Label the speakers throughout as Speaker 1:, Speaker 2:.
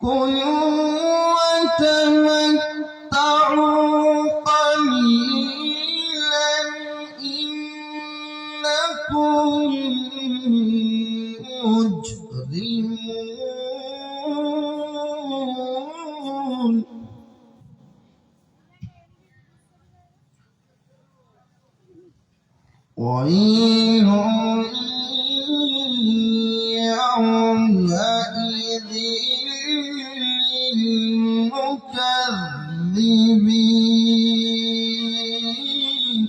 Speaker 1: كلوا وتمتعوا قليلا إنكم مجرمون ويل يومئذ للمكذبين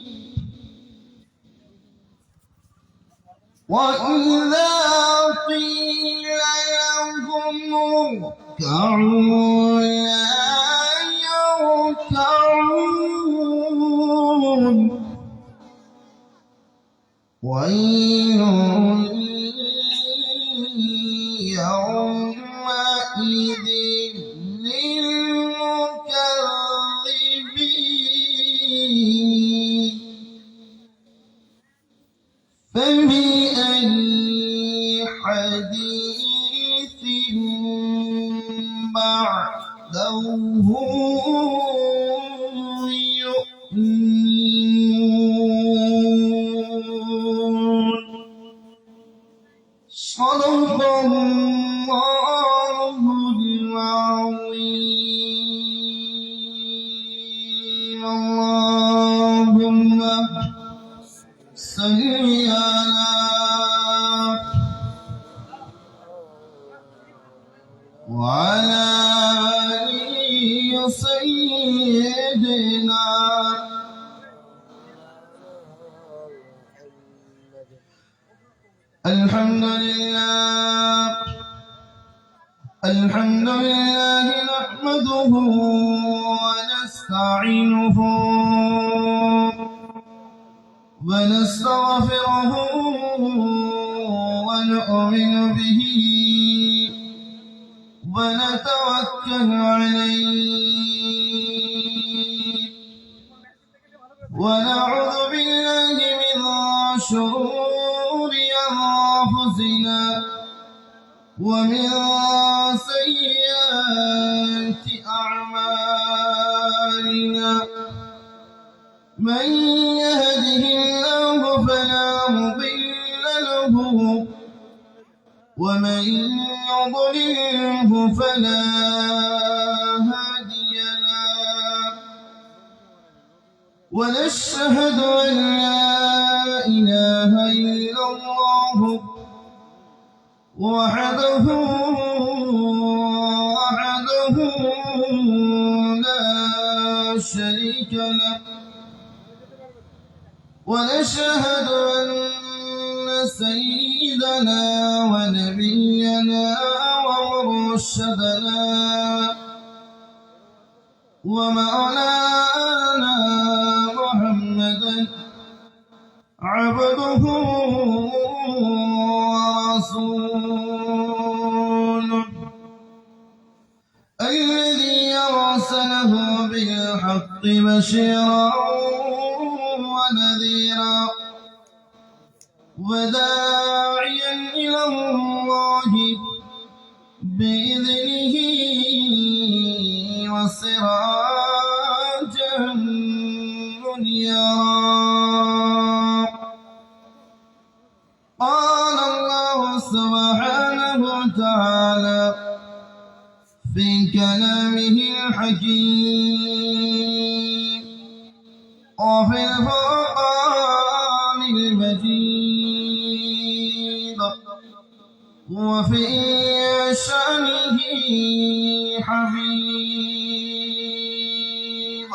Speaker 1: وإذا قيل لهم اركعوا لا يركعون ويل يومئذ للمكذبين فبأي حديث بعده يؤمنون صدق الله العظيم اللهم صل وعلى آل سيدنا الحمد لله نحمده ونستعينه ونستغفره ونؤمن به ونتوكل عليه ونعوذ بالله من شرور أنفسنا ومن سيئات أعمالنا من يهده الله فلا مضل له ومن يضلله فلا هادي له ونشهد أن لا إله إلا الله وحده لا شريك له ونشهد أن سيدنا ونبينا ومرشدنا ومولانا محمدا عبده ورسوله الذي أرسله بالحق بشيرا ونذيرا وداعيا إلى الله بإذنه وسراجا منيرا قال الله سبحانه وتعالى في كلامه الحكيم وفي القرآن المجيد وفي شأنه حبيب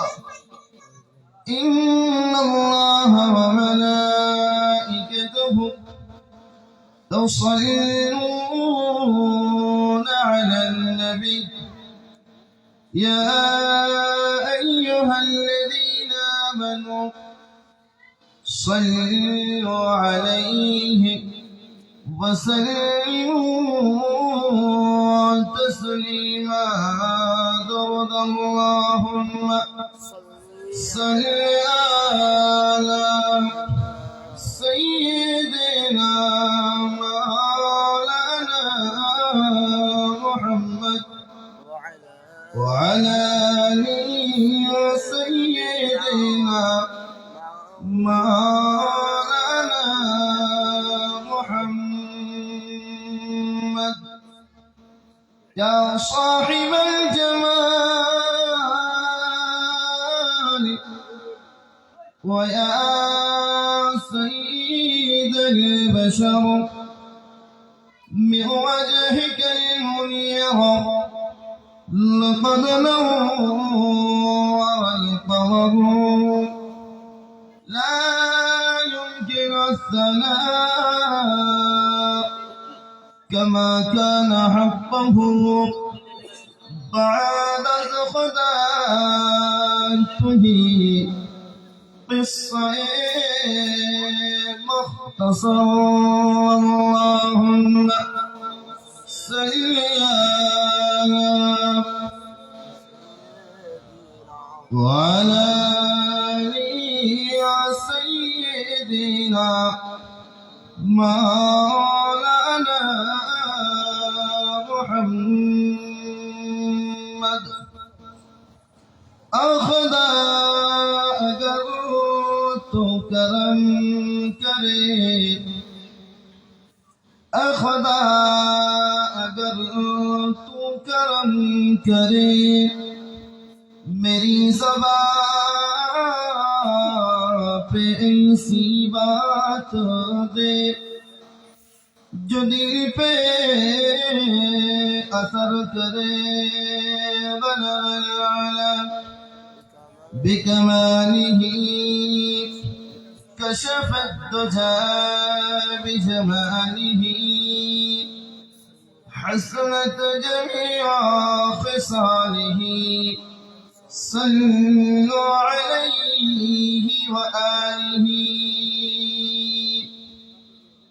Speaker 1: إن الله وملائكته يصلون على النبي يا أيها الذين آمنوا صلوا عليه وسلموا تسليما درد اللهم صل على سيدنا مولانا محمد وعلى آل سيدنا مولانا محمد يا صاحب الجمال ويا سيد البشر من وجهك المنير لقد نور القمر لا يمكن الثناء كما كان حقه بعد خدعته قصة مختصر اللهم صل وعلى آل سيدنا مولانا محمد أخذ أجرت كرم كريم أخذ أجرت كرم كريم मेरी ज़बान पे ऐसी बात दे जो दिल पे असर करे वला بكماله كشف الدجى بجماله حسنت جميع خصاله صلوا عليه وآله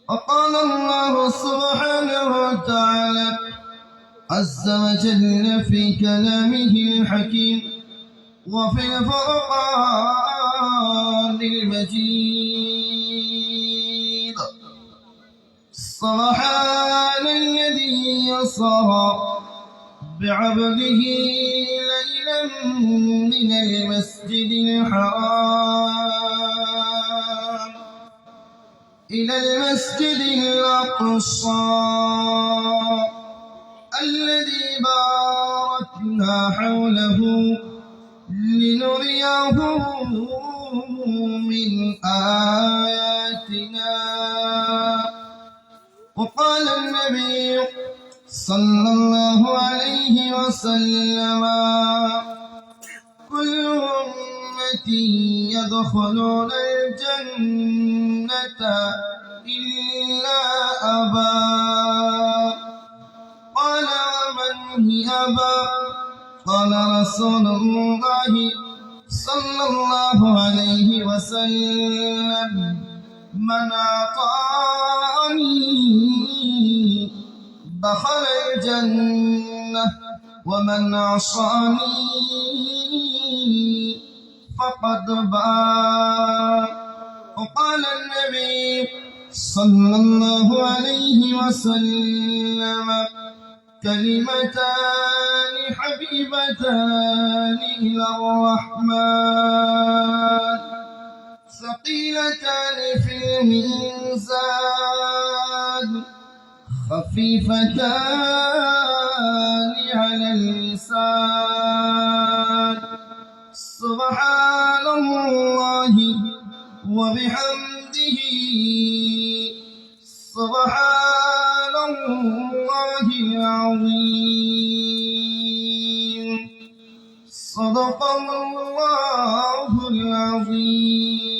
Speaker 1: وقال الله سبحانه وتعالى عز وجل في كلامه الحكيم وفي الفرقان المجيد سبحان الذي يسرى بعبده ليلا من المسجد الحرام إلى المسجد الأقصى الذي باركنا حوله لنريه من آياتنا وقال النبي صلى الله عليه وسلم كل أمتي يدخلون الجنة إلا أبا قال ومن هي أبا قال رسول الله صلى الله عليه وسلم من أطاعني دخل الجنة ومن عصاني فقد باء وقال النبي صلى الله عليه وسلم كلمتان حبيبتان إلى الرحمن ثقيلتان في الميزان خفيفتان على اللسان سبحان الله وبحمده سبحان الله العظيم صدق الله العظيم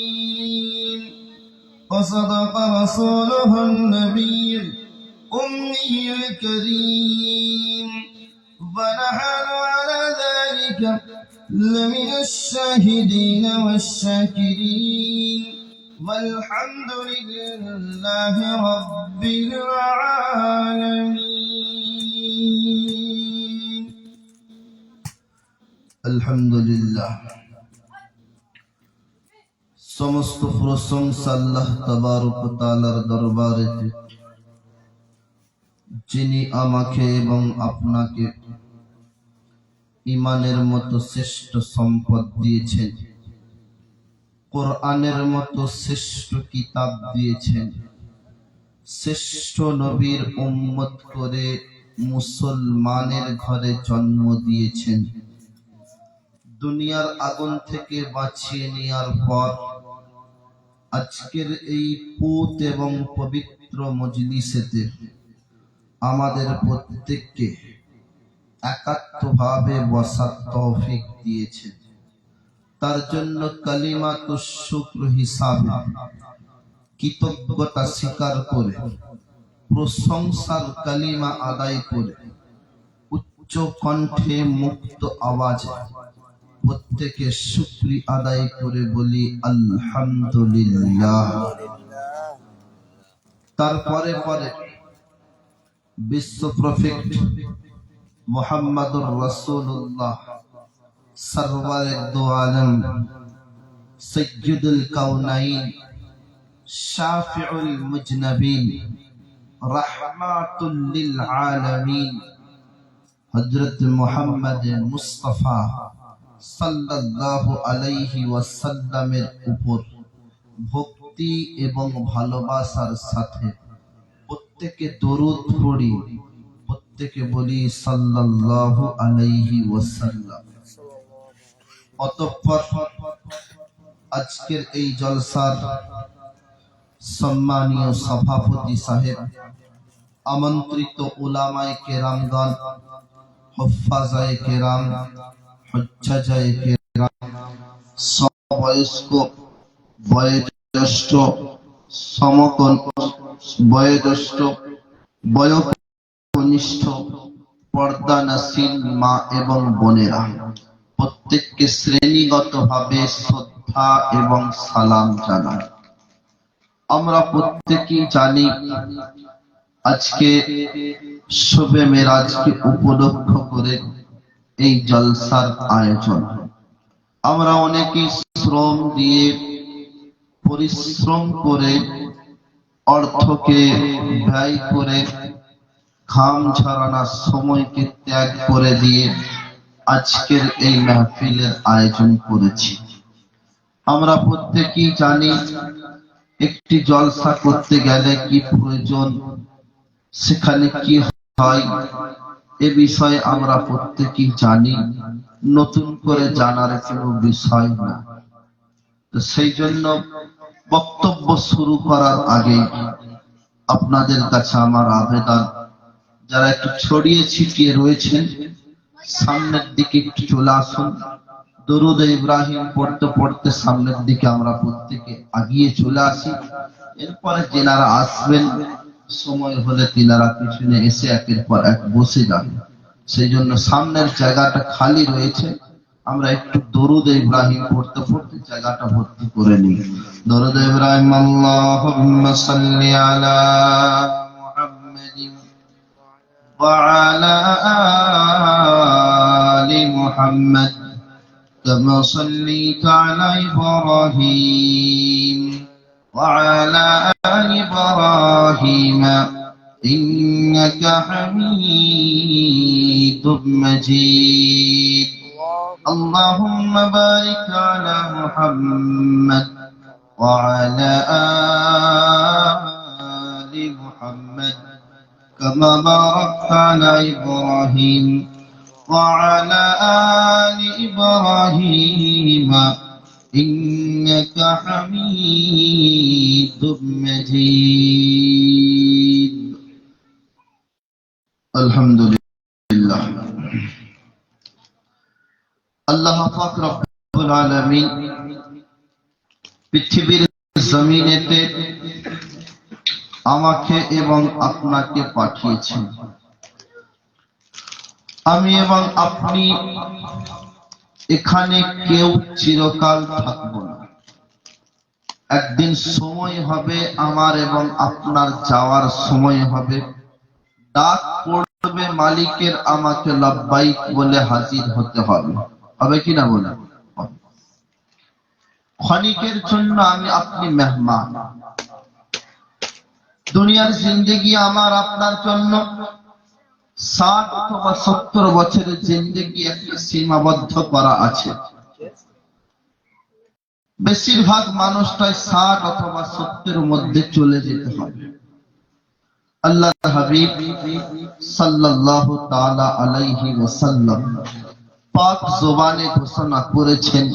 Speaker 1: وصدق رسوله النبي الأمي الكريم ونحن على ذلك لمن الشاهدين والشاكرين والحمد لله رب العالمين الحمد لله সমস্ত প্রশংসা আল্লাহ তাবারক ওয়া তাআলার দরবারে, যিনি আমাকে এবং আপনাকে ঈমানের মতো শ্রেষ্ঠ সম্পদ দিয়েছেন, কোরআনের মতো শ্রেষ্ঠ কিতাব দিয়েছেন, শ্রেষ্ঠ নবীর উম্মত করে মুসলমানের ঘরে জন্ম দিয়েছেন। দুনিয়ার আগুন থেকে বাঁচিয়ে নেওয়ার পর আজকের এই পুত এবং পবিত্র মজলিসেতে আমাদের প্রত্যেককে একাত্মভাবে বসার তৌফিক দিয়েছেন। তার জন্য কালিমাতুশ শুকর হিসাবে কৃতজ্ঞতা স্বীকার করে, প্রশংসার কালিমা আদায় করে, উচ্চ কণ্ঠে মুক্ত আওয়াজে প্রত্যেকে শুকরিয়া আদায় করে বলি আলহামদুলিল্লাহ। তারপরে পরে বিশ্ব প্রফেট মুহাম্মদুর রাসূলুল্লাহ সরওয়ারে দো আলম সাইয়্যিদুল কাউনাইন শাফিউল মুজনাবিন রাহমাতুল লিল আলামিন হযরত মুহাম্মদ মুস্তাফা সাল্লাল্লাহু আলাইহি ওয়াসাল্লামের উপর ভক্তি এবং ভালোবাসার সাথে প্রত্যেকে দরুদ পড়ি, প্রত্যেকে বলি সাল্লাল্লাহু আলাইহি ওয়াসাল্লাম। অতঃপর আজকের এই জলসার সম্মানীয় সভাপতি সাহেব, আমন্ত্রিত উলামায়ে কেরামগণ, হুফাজায়ে কেরাম, হুজ্জাজায়ে কেরাম, সমবয়স্ক, বয়োজ্যেষ্ঠ, বয়োজ্যেষ্ঠ, বয়োকনিষ্ঠ, পর্দানশীল মা এবং বোনেরা, প্রত্যেককে শ্রেণীগতভাবে শ্রদ্ধা এবং সালাম জানাই। আমরা প্রত্যেকেই জানি আজকে শবে মেরাজকে উপলক্ষ করে এই জলসার আয়োজন। আমরা অনেকেই শ্রম দিয়ে, পরিশ্রম করে, অর্থকে ব্যয় করে, ঘাম ঝরানোর সময়কে ত্যাগ করে দিয়ে আজকের এই মাহফিলের আয়োজন করেছি। আমরা প্রত্যেকেই জানি একটি জলসা করতে গেলে কি প্রয়োজন, সেখানে কি হয়, এ বিষয়ে আমরা প্রত্যেকেই জানি, নতুন করে জানার কোনো বিষয় না। তো সেই জন্য বক্তব্য শুরু করার আগে আপনাদের কাছে আমার আবেদন, যারা একটু ছড়িয়ে ছিটিয়ে রয়েছেন সামনের দিকে একটু চলে আসুন। দরুদ ইব্রাহিম পড়তে পড়তে সামনের দিকে আমরা প্রত্যেকে আগিয়ে চলে আসি। এরপরে যেনারা আসবেন সময় হলে তিনারা পিছনে এসে একের পর এক বসে যাবেন। সেই জন্য সামনের জায়গাটা খালি রয়েছে, আমরা একটু দরুদ ইব্রাহিম পড়তে পড়তে জায়গাটা ভর্তি করে নিই। দরুদ ইব্রাহিম আল্লাহুম্মা সাল্লি আলা মুহাম্মাদিন ওয়া আলা আলি মুহাম্মাদ কামা সাল্লাইতা আলা ইব্রাহিম ওয়া আলা আলি ইব্রাহিম ইন্নাকা হামিদুম মাজিদ। اللهم بارك على محمد وعلى آل محمد كما باركت على إبراهيم وعلى آل إبراهيم إنك حميد مجيد. الحمد لله. আল্লাহ পাক রব্বুল আলামিন পৃথিবীর জমিনেতে আমাকে এবং আপনাকে পাঠিয়েছেন। আমি এবং আপনি এখানে কেউ চিরকাল থাকব না। একদিন সময় হবে, আমার এবং আপনার যাওয়ার সময় হবে, ডাক পড়বে মালিকের, আমাকে লাব্বাইক বলে হাজির হতে হবে। হবে কি না বলে? ক্ষণিকের জন্য আমি আপনি মেহমান। দুনিয়ার জিন্দেগি আমার আপনার জন্য 60 অথবা 70 বছরের জিন্দেগি একটা সীমাবদ্ধ করা আছে। বেশিরভাগ মানুষটাই 60 অথবা 70 মধ্যে চলে যেতে হবে। আল্লাহর হাবিব সাল্লাল্লাহু তাআলা আলাইহি ওয়াসাল্লাম পাক জবানে ঘোষণা করেছেন,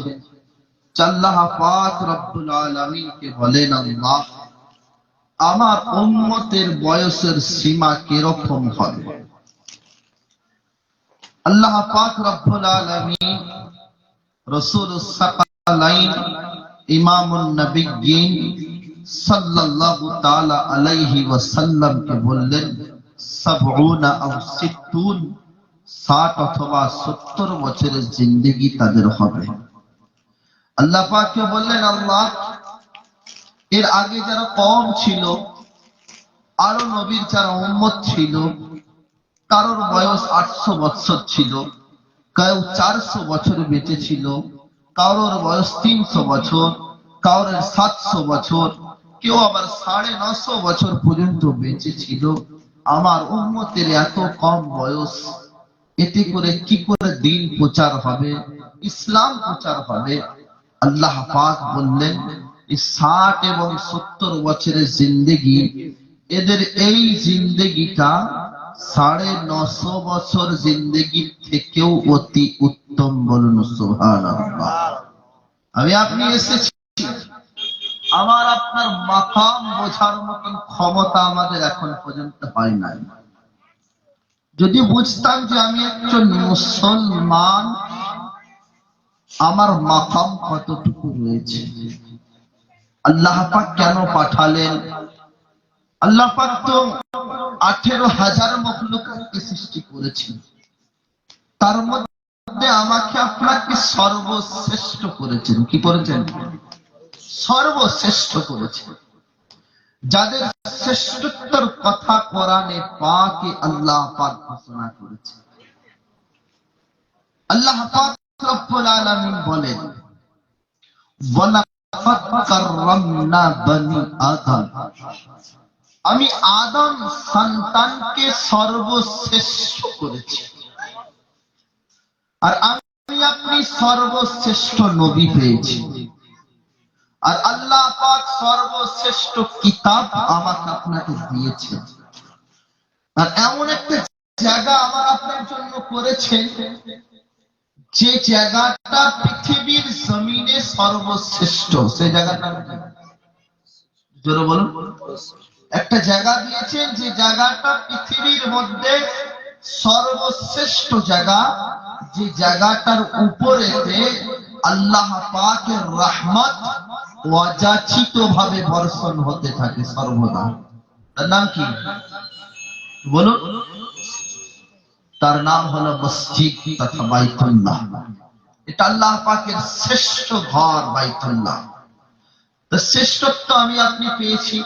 Speaker 1: আল্লাহ পাক রব্বুল আলামিনকে বলেন, আল্লাহ আমার উম্মতের বয়সের সীমা কিরকম হবে? আল্লাহ পাক রব্বুল আলামিন রাসূলুস সাকালাইন ইমামুন নবিয়্যিন সাল্লাল্লাহু তাআলা আলাইহি ওয়াসাল্লামকে বললেন, 70 আও 60, 60 অথবা 70 বছরের জিন্দেগি তাদের হবে। আল্লাহ পাককে বললেন, আল্লাহ এর আগে যারা কওম ছিল, আরো নবীর যারা উম্মত ছিল, কারোর বয়স 800 বছর ছিল, কেউ 400 বছর বেঁচে ছিল, কারোর বয়স 300 বছর, কারোর 700 বছর, কেউ আবার 950 বছর পর্যন্ত বেঁচে ছিল। আমার উম্মতের এত কম বয়স, এতে করে কি করে দিন প্রচার হবে, ইসলাম প্রচার হবে? আল্লাহ পাক বললেন, 60 এবং 70 বছরের জিন্দেগি, এদের এই জিন্দেগিটা 950 বছর জিন্দেগি থেকেও অতি উত্তম। বলুন সুবহানাল্লাহ। আমি আপনি এসেছি, আমার আপনার মাকাম বোঝার মতন ক্ষমতা আমাদের এখন পর্যন্ত হয় নাই। যদি বুঝতাম যে আমি একজন মুসলমান, আমার মাকাম কতটুকু রয়েছে, আল্লাহ পাক কেন পাঠালেন? আল্লাহ পাক তো 18,000 মখলুককে সৃষ্টি করেছেন, তার মধ্যে আমাকে আপনাকে সর্বশ্রেষ্ঠ করেছেন। কি করেছেন? সর্বশ্রেষ্ঠ করেছেন। যাদের শ্রেষ্ঠত্বর কথা কোরআনে পাকে আল্লাহ পাক ঘোষণা করেছেন। আল্লাহ পাক রব্বুল আলামিন বলেন, ওয়ালাকাদ কাররামনা বনি আদম, আমি আদম সন্তানকে সর্বশ্রেষ্ঠ করেছি। আর আমি আপনি সর্বশ্রেষ্ঠ নবী পেয়েছি। আর আল্লাহ পাক সর্বশ্রেষ্ঠ কিতাব আমাকে আপনাকে দিয়েছেন। আর এমন একটা জায়গা আমার আপনার জন্য করেছেন, যে জায়গাটা পৃথিবীর জমিনে সর্বশ্রেষ্ঠ। সেই জায়গাটা জোরে বলুন। একটা জায়গা দিয়েছেন, যে জায়গাটা পৃথিবীর মধ্যে সর্বশ্রেষ্ঠ জায়গা, যে জায়গাটার উপরে আল্লাহ পাকের রহমত অযাচিত ভাবে বর্ষণ হতে থাকে সর্বদা। তার নাম কি বলুন? তার নাম হলো মসজিদ তথা বাইতুল্লাহ। এটা আল্লাহ পাকের শ্রেষ্ঠ ঘর বাইতুল্লাহ। তো শ্রেষ্ঠত্ব আমি আপনি পেয়েছি,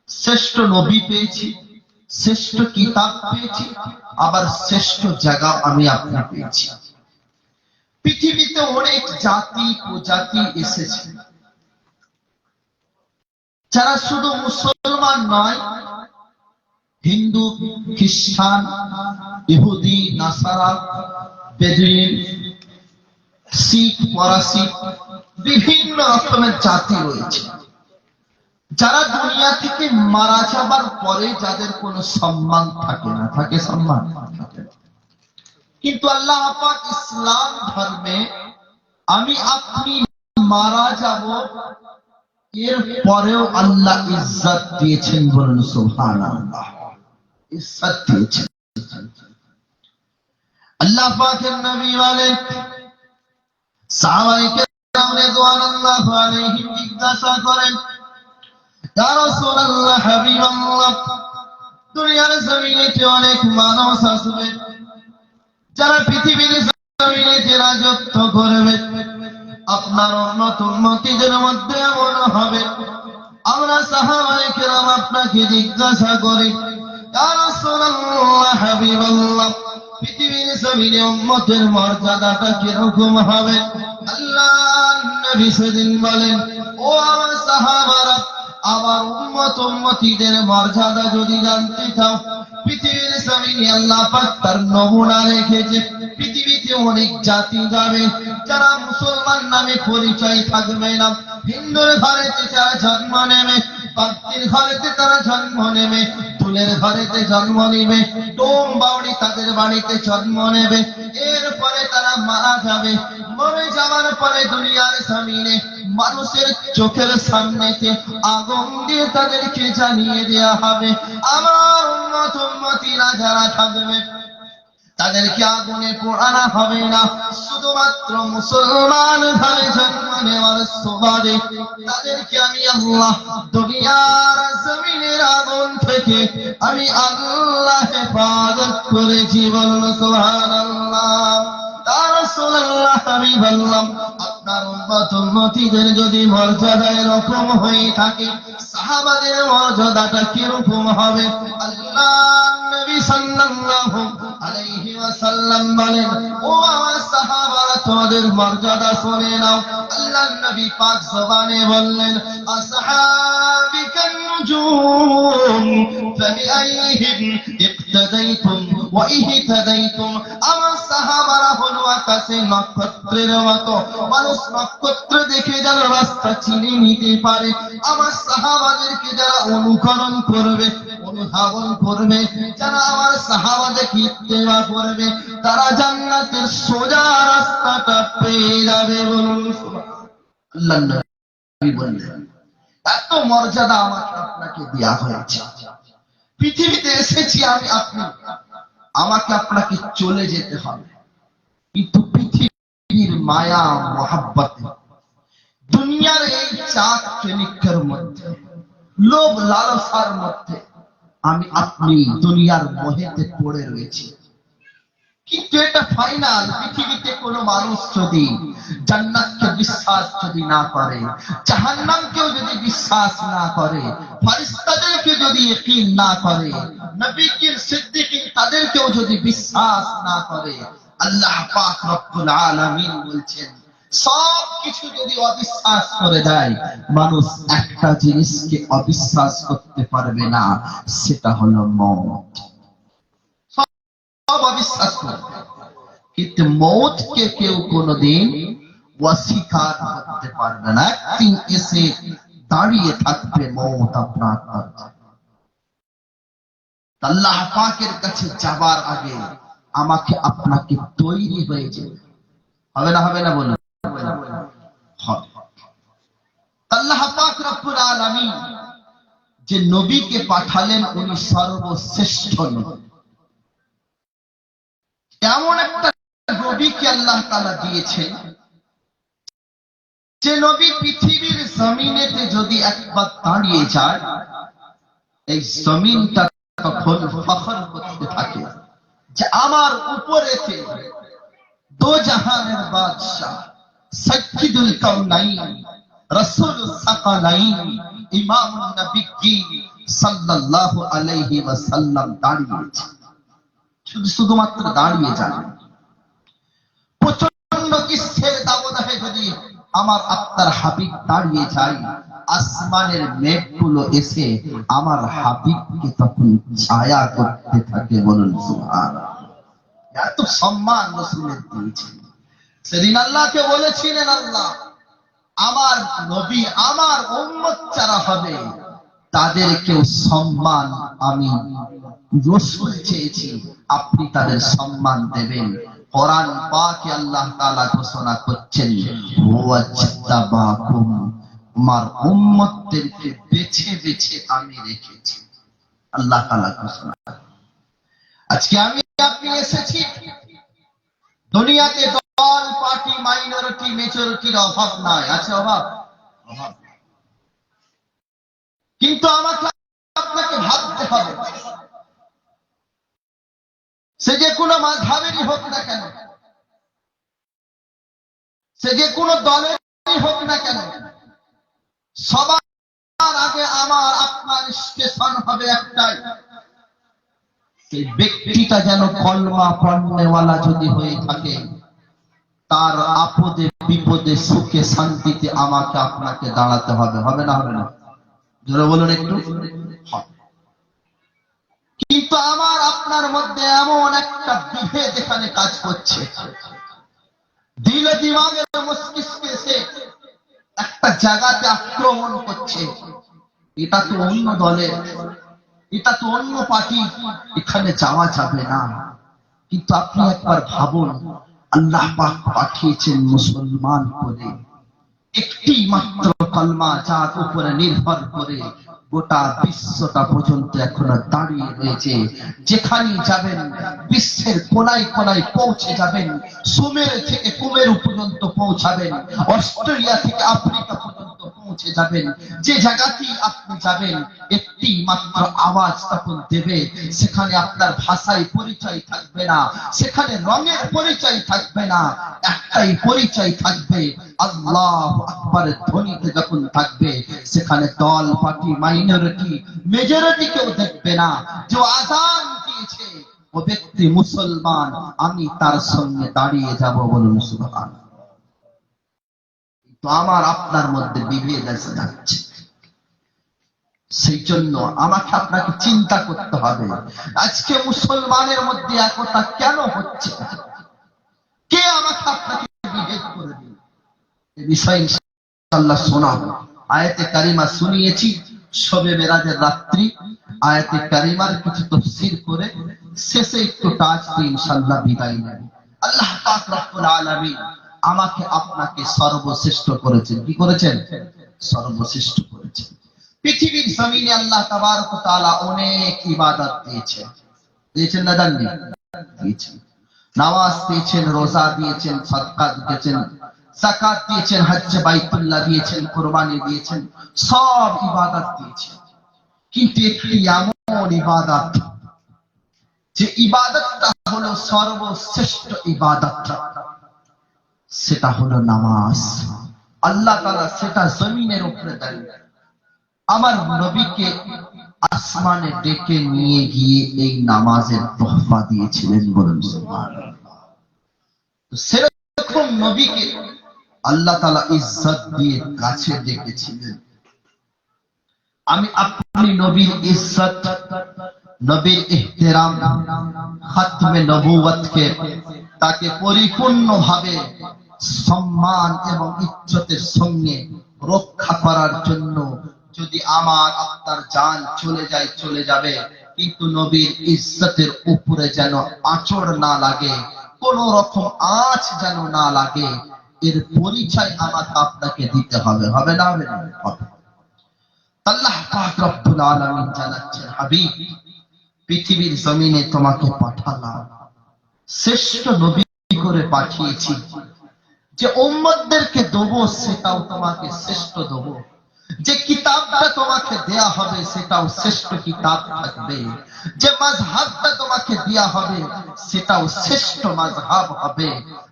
Speaker 1: শ্রেষ্ঠ নবী পেয়েছি, শ্রেষ্ঠ কিতাব পেয়েছি, আবার শ্রেষ্ঠ জায়গা আমি আপনি পেয়েছি। পৃথিবীতে অনেক জাতি প্রজাতি এসেছে, যারা শুধু মুসলমান নয়, হিন্দু, খ্রিস্টান, ইহুদি, নাসারা, বেদুইন, শিখ, ফরাসি, বিভিন্ন রকমের জাতি রয়েছে, যারা দুনিয়া থেকে মারা যাবার পরে যাদের কোনো সম্মান থাকে না। থাকে সম্মান? কিন্তু আল্লাহ পাক ইসলাম ধর্মে আমি আপনি মারা যাব, এর পরেও আল্লাহ ইজ্জত দিয়েছেন। বলুন সুবহানাল্লাহ। ইজ্জত দিয়েছেন। আল্লাহ পাকের নবী বলেন, সাহাবায়ে কেরাম রাদিয়াল্লাহু আলাইহিম জিজ্ঞাসা করেন, ইয়া রাসূলুল্লাহ, হাবিবাল্লাহ, দুনিয়ার জমিনে অনেক মানুষ আসবে, যারা পৃথিবীর জমিনে রাজত্ব করবে, আপনার উম্মতীদের মধ্যে এমন হবে, আমরা সাহাবায়ে কেরাম আপনাকে জিজ্ঞাসা করি, ইয়া রাসূলুল্লাহ, হাবিবাল্লাহ, পৃথিবীর জমিনে উম্মতের মর্যাদাটা কিরকম হবে? আল্লাহর নবী সেদিন বলেন, ও আমার সাহাবারা, আমার উম্মতীদের মর্যাদা যদি জানতে চাও, পৃথিবীর জমিনে আল্লাহ পাক তার নমুনা রেখেছে। পৃথিবীতে অনেক জাতি যাবে যারা মুসলমান নামে পরিচয় থাকবে না, হিন্দুর ঘরেতে যারা জন্ম নেবে, ভক্তির ঘরেতে তারা জন্ম নেবে, ফুলের ঘরেতে জন্ম নেবে, ডোম বাউড়ি তাদের বাড়িতে জন্ম নেবে। এরপরে তারা মারা যাবে। মরে যাওয়ার পরে দুনিয়ার জমিনে মানুষের চোখের সামনেতে আগুন দিয়ে তাদেরকে জ্বালিয়ে দেওয়া হবে। আমার উম্মতীরা যারা থাকবে তাদেরকে আগুনে পোড়ানো হবে না, শুধুমাত্র মুসলমান ঘরে জন্ম নেওয়ার সুবাদে তাদেরকে আমি আল্লাহ দুনিয়ার জমিনের আগুন থেকে আমি আল্লাহ হেফাজত করেছি। বলুন সুবহানাল্লাহ। ইয়া রাসূলুল্লাহ, আমি বললাম আপনার উম্মতীদের যদি মর্যাদা এরকম হয়ে থাকে, সাহাবাদের মর্যাদাটা কিরকম হবে? আল্লাহ নবী সাল্লাল্লাহু আলাইহি ওয়াসাল্লাম বলেন, ও আমার সাহাবারা, তোমাদের মর্যাদা শুনে নাও। আল্লাহর নবী পাক জবানে বললেন, আসহাবিকান নুজুম ফাবিআইহিম ইক্তাদাইতুম ওয়া ইহতাদাইতুম। আমার সাহাবারা হলো আকাশের নক্ষত্রের মতো। মানুষ নক্ষত্র দেখে যারা রাস্তা চিনে নিতে পারে, আমার সাহাবাদেরকে যারা অনুকরণ করবে, অনুধাবন করবে, যারা আমার সাহাবাদেরকে ইত্তেবা করবে, তারা জান্নাতের সোজা রাস্তাটা পেয়ে যাবে। বলুন সুবহানাল্লাহ। আল্লাহর নবী বললেন, এত মর্যাদা আমাকে আপনাকে দেয়া হয়েছে। পৃথিবীতে এসেছি আমি, আপনি, আমাকে আপনাকে চলে যেতে হবে, কিন্তু পৃথিবীর মায়া মহাব্বতে, দুনিয়ার এই চাক চনিকের মধ্যে, লোভ লালসার মধ্যে আমি আপনি দুনিয়ার মোহেতে পড়ে রয়েছি। কিন্তু এটা ফাইনাল। পৃথিবীতে কোনো মানুষ যদি জান্নাতকে বিশ্বাস যদি না করে, জাহান্নামকেও যদি বিশ্বাস না করে, ফেরেশতাদেরকে যদি ইয়াকিন না করে, নবীকে সিদ্দিকিন তাদেরকেও যদি বিশ্বাস না করে, আল্লাহ পাক রব্বুল আলামিন বলছেন, সব কিছু যদি অবিশ্বাস করে দেয়, মানুষ একটা জিনিসকে অবিশ্বাস করতে পারবে না, সেটা হলো মওত। সব অবিশ্বাস করবে, কিন্তু মওতকে কেউ কোনোদিন অস্বীকার করতে পারবে না। একদিন এসে দাঁড়িয়ে থাকবে মওত আপনার কাছে। আল্লাহ পাকের কাছে যাবার আগে আমাকে আপনাকে তৈরি হয়ে যেতে হবে। না হবে না? বলুন। আল্লাহ পাক রব্বুল আলামিন যে নবীকে পাঠালেন, উনি সর্বশ্রেষ্ঠ নবী। এমন একটা নবীকে আল্লাহ তাআলা দিয়েছেন, যে নবী পৃথিবীর জমিনেতে যদি একবার দাঁড়িয়ে যায়, এই জমিনটা তখন ফখর করতে থাকে যে আমার উপরেতে দো জাহানের বাদশাহ, সাইয়্যিদুল কাউনাইন, রাসূলুস সাকালাইন, ইমামুন নবিয়্যিন সাল্লাল্লাহু আলাইহি ওয়াসাল্লাম দাঁড়িয়েছে। শুধুমাত্র দাঁড়িয়ে যান। প্রচন্ড গ্রীষ্মের দাবদাহে যদি আমার আপনার হাবিব দাঁড়িয়ে যায়, আসমানের মেঘগুলো এসে আমার হাবিবকে তখন ছায়া করতে থাকে। বলুন সুবহানাল্লাহ। এত সম্মান রাসূলের দিয়েছেন। সেদিন আল্লাহকে বলেছিলেন, আল্লাহ, আমার নবী, আমার উম্মত যারা হবে তাদেরকেও সম্মান আমি রাসূল চেয়েছি, আপনি তাদের সম্মান দেবেন। কোরআন পাকে আল্লাহ তাআলা ঘোষণা করছেন, ওয়াজতাবাকুম, আমার উম্মতদেরকে বেছে বেছে আমি রেখেছি। আল্লাহ তাআলা ঘোষণা। আজকে আমি আপনি এসেছি দুনিয়াতে, দল পার্টি মাইনরিটি মেজরিটির অভাব নাই। আছে অভাব? অভাব। কিন্তু আমাকে আপনাকে ভাবতে হবে, সে যে কোনো মাযহাবেরই হোক না কেন, সে যে কোনো দলেরই হোক না কেন, সবার আগে আমার আপনার স্টেশন হবে একটাই, সেই ব্যক্তিটা যেন কলমা পড়নেওয়ালা যদি হয়ে থাকে, তার আপদে বিপদে সুখে শান্তিতে আমাকে আপনাকে দাঁড়াতে হবে, হবে না হবে না? জোরে বলুন একটু। কিন্তু আমার আপনার মধ্যে এমন একটা বিভেদ এখানে কাজ করছে, দিল দিমাগের মস্তিষ্কে সে একটা জায়গাতে আক্রমণ করছে। এটা তো অন্য দলের, এটা তো অন্য পার্টি, এখানে যাওয়া যাবে না। কিন্তু আপনি একবার ভাবুন, আল্লাহ পাক পাঠিয়েছেন মুসলমান করে, একটি মাত্র কলমা যার উপরে নির্ভর করে গোটা বিশ্বটা পর্যন্ত এখনো দাঁড়িয়ে রয়েছে। যেখানে যাবেন বিশ্বের কোনায় কোনায় পৌঁছে যাবেন, সুমের থেকে কুমেরু পর্যন্ত পৌঁছাবেন, অস্ট্রেলিয়া থেকে আফ্রিকা পর্যন্ত পৌঁছে যাবেন। যে জায়গাতেই আপনি যাবেন একটি মাত্র আওয়াজ তখন দেবে। সেখানে আপনার ভাষায় পরিচয় থাকবে না, সেখানে রঙের পরিচয় থাকবে না, একটাই পরিচয় থাকবে, আল্লাহু আকবারের ধ্বনিতে যখন থাকবে। সেখানে দল পার্টি মাইনরিটি মেজরিটি কেউ দেখবে না। যে আযান দিয়েছে ও ব্যক্তি মুসলমান, আমি তার সঙ্গে দাঁড়িয়ে যাব, বলুন সুবহানাল্লাহ। তো আমার আপনার মধ্যে বিভেদ এসে যাচ্ছে। সেই জন্য আমাকে আপনাকে চিন্তা করতে হবে, আজকে মুসলমানের মধ্যে একতা কেন হচ্ছে? কে আমাকে আপনাকে বিভেদ করে দিল? এই বিষয়ে ইনশাআল্লাহ শোনাবো। আয়াতে কারিমা শুনিয়েছি শবে মেরাজের রাত্রি, আয়াতে কারিমার কিছু তাফসীর করে শেষে একটু টাচ দিয়ে ইনশাআল্লাহ বিদায় নেব। আল্লাহ পাক রব্বুল আলামিন আমাকে আপনাকে সর্বশ্রেষ্ঠ করেছেন। কি করেছেন? সর্বশ্রেষ্ঠ করেছেন। পৃথিবীর জমিনে আল্লাহ তাবারক ওয়া তাআলা অনেক ইবাদত দিয়েছেন। দিয়েছেন না দেননি? দিয়েছেন। নামাজ দিয়েছেন, রোজা দিয়েছেন, সাদকা দিয়েছেন, যাকাত দিয়েছেন, হজ্জ বাইতুল্লাহ দিয়েছেন, কুরবানি দিয়েছেন, সব ইবাদত দিয়েছেন। কিন্তু একটি এমন ইবাদত, যে ইবাদতটা হলো সর্বশ্রেষ্ঠ ইবাদত, সেটা হলো নামাজ। আল্লাহ তাআলা সেটা জমিনের উপরে দেন। আমার নবীকে আসমানে ডেকে নিয়ে গিয়ে এই নামাজের তোহফা দিয়েছিলেন, বলুন সুবহানাল্লাহ। তো সেরকম নবীকে আল্লাহ তাআলা ইজ্জত দিয়ে কাছে ডেকেছিলেন। আমি আপনি নবীর ইজ্জত, নবীর ইহতিরাম, খাতমে নবুয়তকে, তাকে পরিপূর্ণভাবে সম্মান এবং ইজ্জতের সঙ্গে রক্ষা করার জন্য যদি আমার আপনার জান চলে যায় চলে যাবে, কিন্তু নবীর ইজ্জতের উপরে যেন আঁচড় না লাগে, কোন রকম আঁচ যেন না লাগে, এর পরিচয় আমাকে আপনাকে দিতে হবে, হবে না হবে না? আল্লাহ পাক রব্বুল আলামিন জানাচ্ছেন, হাবিব, পৃথিবীর জমিনে তোমাকে পাঠালাম, শ্রেষ্ঠ নবী করে পাঠিয়েছি। যে উম্মতদেরকে দেবো সেটাও তোমাকে শ্রেষ্ঠ দেবো, যে কিতাবটা তোমাকে দেয়া হবে সেটাও শ্রেষ্ঠ কিতাব থাকবে, যে মাযহাবটা তোমাকে দেয়া হবে সেটাও শ্রেষ্ঠ মাযহাব হবে।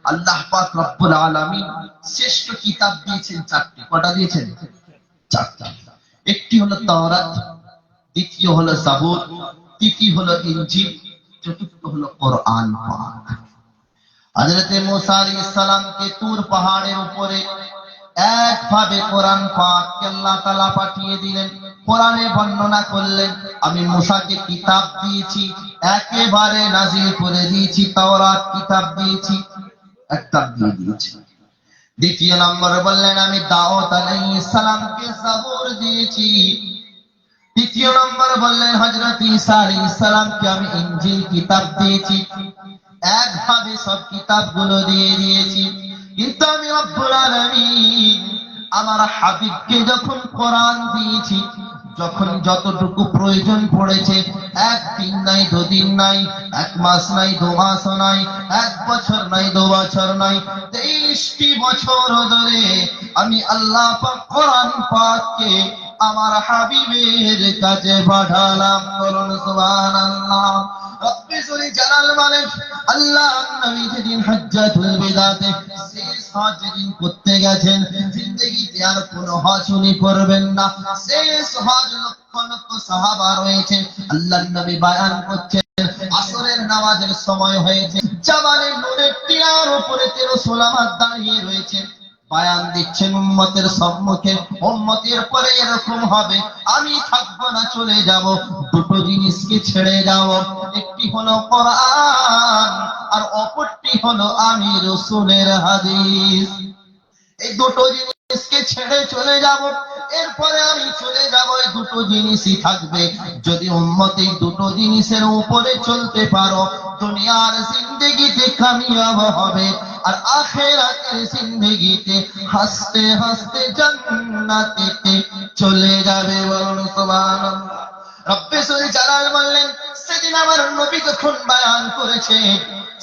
Speaker 1: আল্লাহ পাক রব্বুল আলামিন শ্রেষ্ঠ কিতাব দিয়েছেন চারটি। কটা দিয়েছেন? চারটা। একটি হলো তাওরাত, দ্বিতীয় হলো জাবুর, তৃতীয় হলো ইনজিল, চতুর্থ হলো কোরআন পাক। হযরত মুসা আলাইহিস সালামকে তুর পাহাড়ের উপরে একভাবে কোরআন পাককে আল্লাহ তাআলা পাঠিয়ে দিলেন। কোরআনে বর্ণনা করলেন, আমি মুসাকে কিতাব দিয়েছি, একেবারে নাজিল করে দিয়েছি, তাওরাত কিতাব দিয়েছি, একটা দিয়ে দিয়েছি। দ্বিতীয় নম্বরে বললেন, আমি দাউদ আলাইহিস সালামকে জাবুর দিয়েছি। তৃতীয় নম্বরে বললেন, হযরত ঈসা আলাইহিস সালামকে আমি ইনজিল কিতাব দিয়েছি। একভাবে সব কিতাবগুলো দিয়ে দিয়েছি। কিন্তু আমি রব্বুল আলামিন আমার হাবিবকে যখন কোরআন দিয়েছি, যখন যতটুকু প্রয়োজন পড়েছে, একদিন নাই, দুদিন নাই, এক মাস নাই, 2 মাস নাই, 1 বছর নাই, 2 বছর নাই, 23টি বছর ধরে আমি আল্লাহ পাক কোরআন পাককে আমার হাবিবের কাছে পাঠালাম, বলুন সুবহানাল্লাহ। রব্বি জুল জালাল মালিক আল্লাহ নবী যেদিন হজ্জাতুল বিদাতে শেষ হজ যেদিন করতে গেছেন, জিন্দেগিতে আর কোনো হজ উনি করবেন না, শেষ হজ লক্ষ লক্ষ সাহাবা রয়েছে। আল্লাহর নবী বয়ান করছেন, আসরের নামাজের সময় হয়েছে। জাবালে নূরের টিলার উপরে রাসূল আমার দাঁড়িয়ে রয়েছে, বয়ান দিচ্ছেন উম্মতের সম্মুখে। উম্মতের পরে এরকম হবে, আমি থাকবো না, চলে যাব। দুটো জিনিসকে ছেড়ে যাব, একটি হলো কোরআন আর অপরটি হলো আমি রাসূলের হাদিস। এই দুটো জিনিসকে ছেড়ে চলে যাব, এরপরে আমি চলে যাব, এই দুটো জিনিসই থাকবে। যদি উম্মত এই দুটো জিনিসের উপরে চলতে পারো, দুনিয়ার জিন্দেগিতে কামিয়াব হবে, আর আখিরাতের জিন্দেগিতে হাসতে হাসতে জান্নাতেতে চলে যাবে। বলুন সুবহানাল্লাহ। রব্বে সুল জালাল বললেন, সেদিন আমার নবী যখন বয়ান করেছে,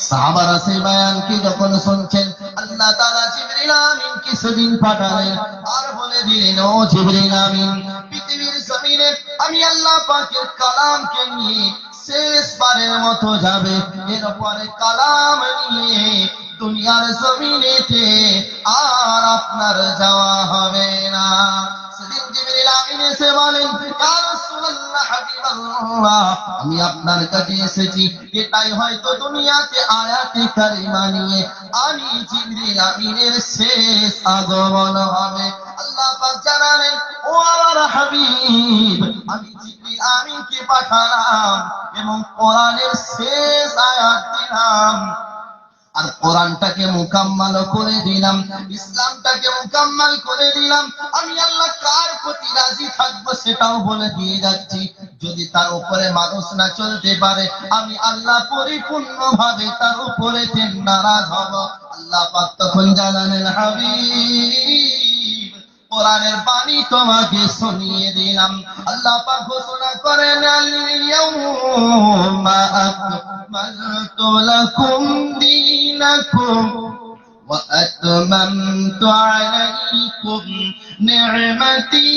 Speaker 1: সাহাবারা সেই বয়ানকে যখন শুনছেন, আল্লাহ তাআলা জিবরিল আমিনকে সেদিন পাঠালেন আর বলে দিলেন, ও জিবরিল আমিন, পৃথিবীর জমিনে আমি আল্লাহ পাকের কালামকে নিয়ে শেষবারের মতো যাবে, এরপরে কালাম নিয়ে দুনিয়ার জমিনেতে আর আপনার যাওয়া হবে না। সেদিন জিবরিল আমিন এসে বলেন, ইয়া রাসূলুল্লাহ, হাবিবাল্লাহ, আমি আপনার কাছে এসেছি, এটাই হয়তো দুনিয়াতে আয়াতে কারিমা নিয়ে আমি জিবরিল আমিনের শেষ আগমন হবে। আল্লাহ পাক জানালেন, ও আমার হাবিব, আমি জিবরিল আমিনকে পাঠালাম এবং কোরআনের শেষ আয়াত দিলাম, আর কোরআনটাকে মুকাম্মাল করে দিলাম, ইসলামটাকে মুকাম্মাল করে দিলাম। আমি আল্লাহ কার প্রতি রাজি থাকবো সেটাও বলে দিয়ে যাচ্ছি। যদি তার উপরে মানুষ না চলতে পারে, আমি আল্লাহ পরিপূর্ণভাবে তার উপরে নারাজ হব। আল্লাহ পাক তখন জানালেন, হাবিব, কোরআনের বাণী তোমাকে শুনিয়ে দিলাম। আল্লাহ পাক ঘোষণা করেন, আল-ইয়াউমা আকমালতু লাকুম দীনাকুম ওয়া আতমামতু আলাইকুম নি'মাতি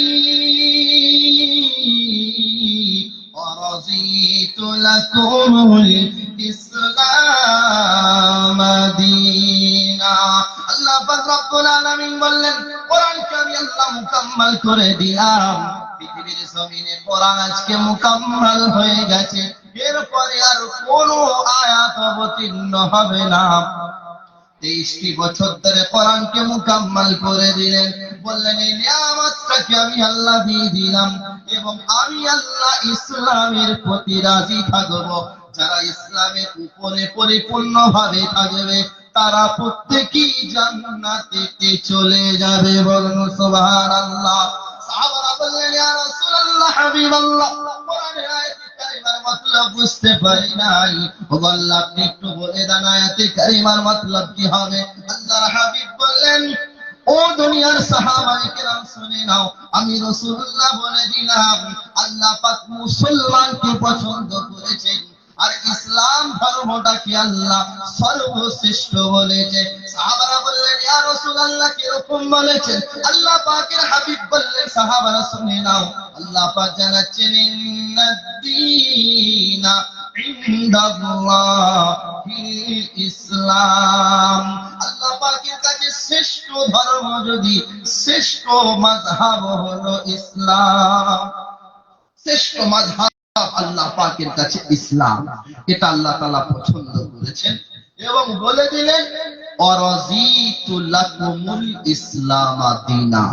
Speaker 1: ওয়া রাযীতু লাকুমুল ইসলাম দীনা। আল্লাহ পাক রব্বুল আলামিন বললেন, কোরআনকে আমি আল্লাহ মুকাম্মাল করে দিলাম। পৃথিবীর জমিনে কোরআন আজকে মুকাম্মাল হয়ে গেছে, এরপরে আর কোনো আয়াত অবতীর্ণ হবে না। 23টি বছর ধরে কোরআনকে মুকাম্মাল করে দিলেন, বললেন, এই নিয়ামতটাকে আমি আল্লাহ দিয়ে দিলাম এবং আমি আল্লাহ ইসলামের প্রতি রাজি থাকব। যারা ইসলামের উপরে পরিপূর্ণভাবে থাকবে, তারা প্রত্যেকেই জান্নাতে চলে যাবে। বলুন সুবহানাল্লাহ। সাহাবারা বললেন, ইয়া রাসূলুল্লাহ, হাবিবাল্লাহ, কোরআনের আয়াতে কারিমার মতলব বুঝতে পারি নাই, ও আল্লাহ আপনি একটু বলে দেন আয়াতে কারিমার মতলব কি হবে। আল্লাহর হাবিব বললেন, ও দুনিয়ার সাহাবায়ে কেরাম শুনে নাও, আমি রাসূলুল্লাহ বলে দিলাম, আল্লাহ পাক মুসলমানকে পছন্দ করেছেন, আর ইসলাম ধর্মটাকে আল্লাহ সর্বশ্রেষ্ঠ বলেছে। সাহাবারা বললেন, ইয়া রাসূলুল্লাহ, কিরকম বলেছেন? আল্লাহ পাকের হাবিব বললেন, সাহাবারা শুনে নাও, আল্লাহ পাক জানাচ্ছেন, ইন্নাদ-দীনা ইনদাল্লাহিল ইসলাম। আল্লাহ পাকের কাছে শ্রেষ্ঠ ধর্ম যদি শ্রেষ্ঠ মাযহাব হলো ইসলাম। শ্রেষ্ঠ মাযহাব আল্লাহ পাকের কাছে ইসলাম, এটা আল্লাহ তাআলা পছন্দ করেছেন এবং বলে দিলেন, অরাযীতু লাকুমুল ইসলাম দীনা,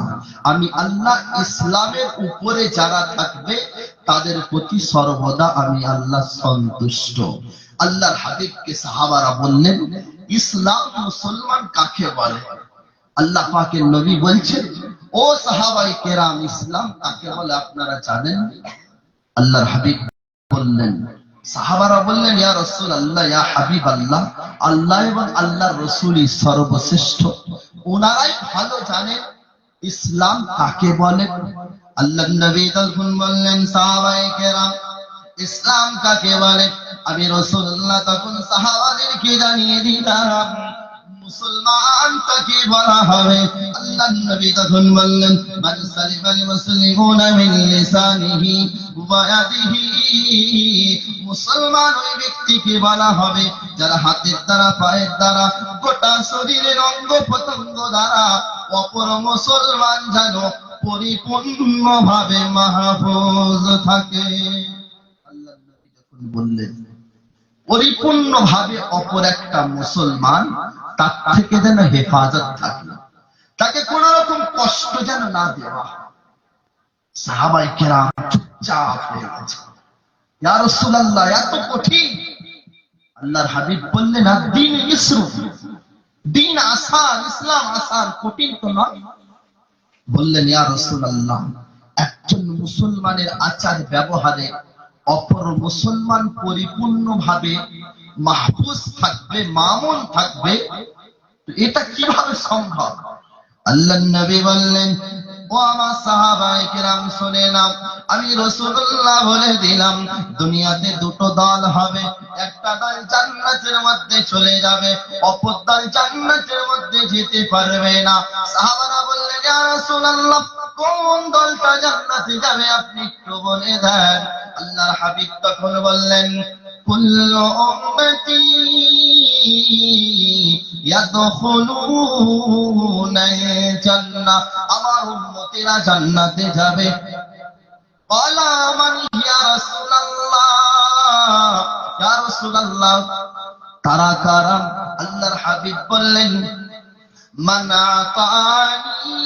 Speaker 1: আমি আল্লাহ ইসলামের উপরে যারা থাকবে তাদের প্রতি সর্বদা আমি আল্লাহ সন্তুষ্ট। আল্লাহর হাবিবকে সাহাবারা বললেন, ইসলাম মুসলমান কাকে বলে? আল্লাহ পাকের নবী বলছেন, ও সাহাবায়ে কেরাম, ইসলাম কাকে বলে আপনারা জানেন? আল্লাহর হাবিব বললেন, সাহাবারা বললেন, ইয়া রাসূলুল্লাহ, ইয়া হাবিবাল্লাহ, আল্লাহ এবং আল্লাহর রাসূলই সর্বশ্রেষ্ঠ, ওনারাই ভালো জানেন ইসলাম কাকে বলে। আল্লাহর নবী তখন বললেন, সাহাবায়ে কেরাম, ইসলাম কাকে বলে? আমি রাসূলুল্লাহ তখন সাহাবাদেরকে জানিয়ে দিলাম, মুসলমান তাকে বলা হবে। আল্লাহর নবী তখন বললেন, মান সালিমাল মুসলিমুনা মিন লিসানিহি ওয়া ইয়াদিহি, মুসলমান ওই ব্যক্তিকে বলা হবে যারা হাতের দ্বারা, পায়ের দ্বারা, গোটা শরীরের অঙ্গ প্রত্যঙ্গ দ্বারা অপর মুসলমান যেন পরিপূর্ণভাবে মাহফুজ থাকে। আল্লাহর নবী যখন বললেন, পরিপূর্ণভাবে অপর একটা মুসলমান তার থেকে যেন হেফাজত থাকে, তাকে কোন রকম কষ্ট যেন না দেওয়া। সাহাবায়ে কেরাম চুপচাপ হয়ে গেছে। ইয়া রাসূলুল্লাহ, এত কঠিন? আল্লাহর হাবিব বললেন, দ্বীন ইসরু, দ্বীন আসান, ইসলাম আসান, কঠিন তো নয়। বললেন, ইয়া রাসূলুল্লাহ, একজন মুসলমানের আচার ব্যবহারে অপর মুসলমান পরিপূর্ণভাবে মাহফুজ থাকবে, মামুন থাকবে, এটা কিভাবে সম্ভব? আল্লাহর নবী বললেন, ও আমার সাহাবায়ে কেরাম শুনে নাও, আমি রাসূলুল্লাহ বলে দিলাম, দুনিয়াতে দুটো দল হবে, একটা দল জান্নাতের মধ্যে চলে যাবে, অপর দল জান্নাতের মধ্যে যেতে পারবে না। সাহাবারা বললেন, ইয়া রাসূলুল্লাহ, কোন দলটা জান্নাতে যাবে আপনি একটু বলে দেন। আল্লাহর হাবিব তখন বললেন, কুল্লু উম্মতি ইয়াদখুলুনাল জান্নাহ, আমার উম্মতেরা জান্নাতে যাবে। ক্বালা মান ইয়া রাসূলুল্লাহ, ইয়া রাসূলুল্লাহ, তারা কারা? আল্লাহর হাবিব বললেন, মান আতানি,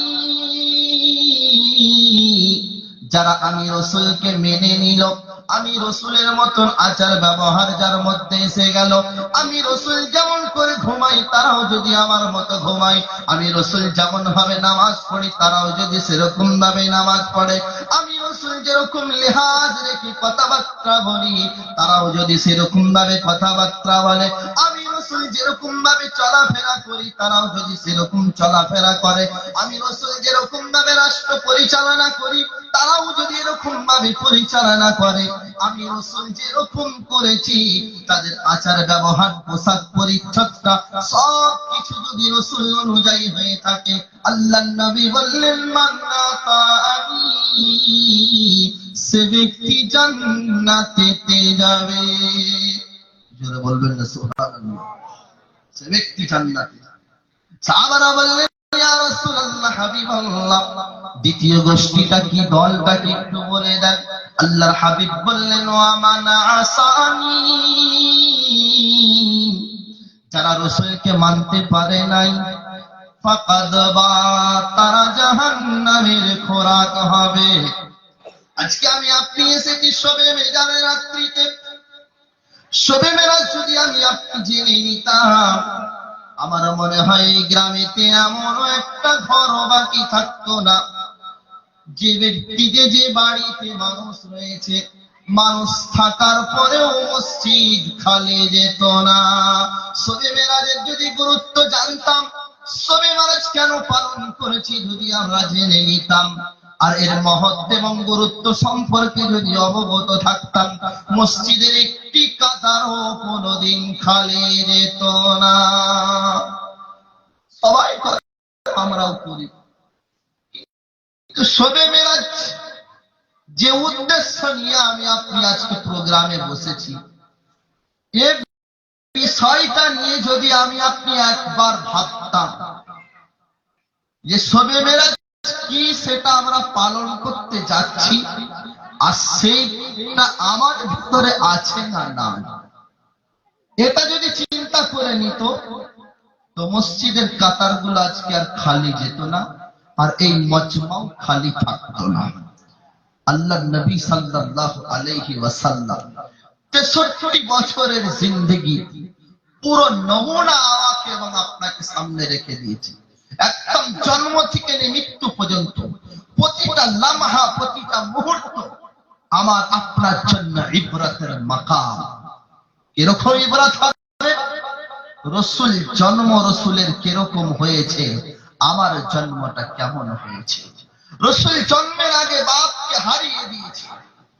Speaker 1: যারা আমি রাসূলকে মেনে নিল, আমি রাসূলের মতন আচার ব্যবহার যার মধ্যে এসে গেল, আমি রাসূল যেমন করে ঘুমাই তারাও যদি আমার মতো ঘুমায়, আমি রাসূল যেমন ভাবে নামাজ পড়ি তারাও যদি সেরকম ভাবে নামাজ পড়ে, আমি রাসূল যেরকম লিহাজ রেখে কথাবার্তা বলি তারাও যদি সেরকম ভাবে কথাবার্তা বলে, আমি রাসূল যেরকম ভাবে চলাফেরা করি তারাও যদি সেরকম চলাফেরা করে, আমি রাসূল যেরকম ভাবে রাষ্ট্র পরিচালনা করি তারাও যদি এরকম ভাবে পরিচালনা করে, আমি রাসূল যেরকম করেছি তাদের আচার ব্যবহার পোশাক পরিচ্ছদটা সব কিছু যদি রাসূল অনুযায়ী হয়ে থাকে, আল্লাহর নবী বললেন, মান আতানি, সে ব্যক্তি জান্নাতে যাবে। জোরে বলবেন না সুবহানাল্লাহ? সে ব্যক্তি জান্নাতে। সাহাবারা বললেন, ইয়া রাসূলুল্লাহ, হাবিবাল্লাহ, দ্বিতীয় গোষ্ঠীটা কি, দলটা কি একটু বলে দেন। আল্লাহর হাবিব বললেন, ওয়া মান আসানি, যারা রাসূলকে মানতে পারে নাই, ফাকাদ বা, তারা জাহান্নামের খোরাক হবে। আজকে আমি আপনি এসেছি শবে মেরাজের রাত্রিতে, শবে মেরাজ যদি আমি আপনি জেনে নিতাম, আমার মনে হয় এই গ্রামেতে এমন একটা ঘর বাকি থাকতো না, যে ব্যক্তিতে, যে বাড়িতে মানুষ রয়েছে, মানুষ থাকার পরেও মসজিদ খালি যেত না। শবে মেরাজের যদি গুরুত্ব জানতাম, শবে মেরাজ কেন পালন করেছি যদি আমরা জেনে নিতাম, আর এর মহত্ব এবং গুরুত্ব সম্পর্কে যদি অবগত থাকতাম, মসজিদের একটি কাতারও কোনোদিন খালি যেত না। সবাই করে, আমরাও করি, শবে মেরাজ যে উদ্দেশ্য নিয়ে আমি আপনি আজকে প্রোগ্রামে বসেছি, এই বিষয়টা নিয়ে যদি আমি আপনি একবার ভাবতাম যে শবে মেরাজ কি, সেটা আমরা পালন করতে যাচ্ছি, আর সেইটা আমার ভিতরে আছে না না, এটা যদি চিন্তা করে নিত, তো মসজিদের কাতারগুলো আজকে আর খালি যেত না, আর এই মজমাও খালি থাকতো না। আল্লাহর নবী সাল্লাল্লাহু আলাইহি ওয়াসাল্লাম 63 বছরের জিন্দেগি পুরো নমুনা আমাকে এবং আপনাকে সামনে রেখে দিয়েছে। একদম জন্ম থেকে মৃত্যু পর্যন্ত প্রতিটা লম্হা, প্রতিটা মুহূর্ত আমার আপনার জন্য ইবরাতের মাকাম। এরকম ইবরাত হবে, রাসূল জন্ম রাসূলের কিরকম হয়েছে, আমার জন্মটা কেমন হয়েছে। রাসূল জন্মের আগে বাপকে হারিয়ে দিয়েছে,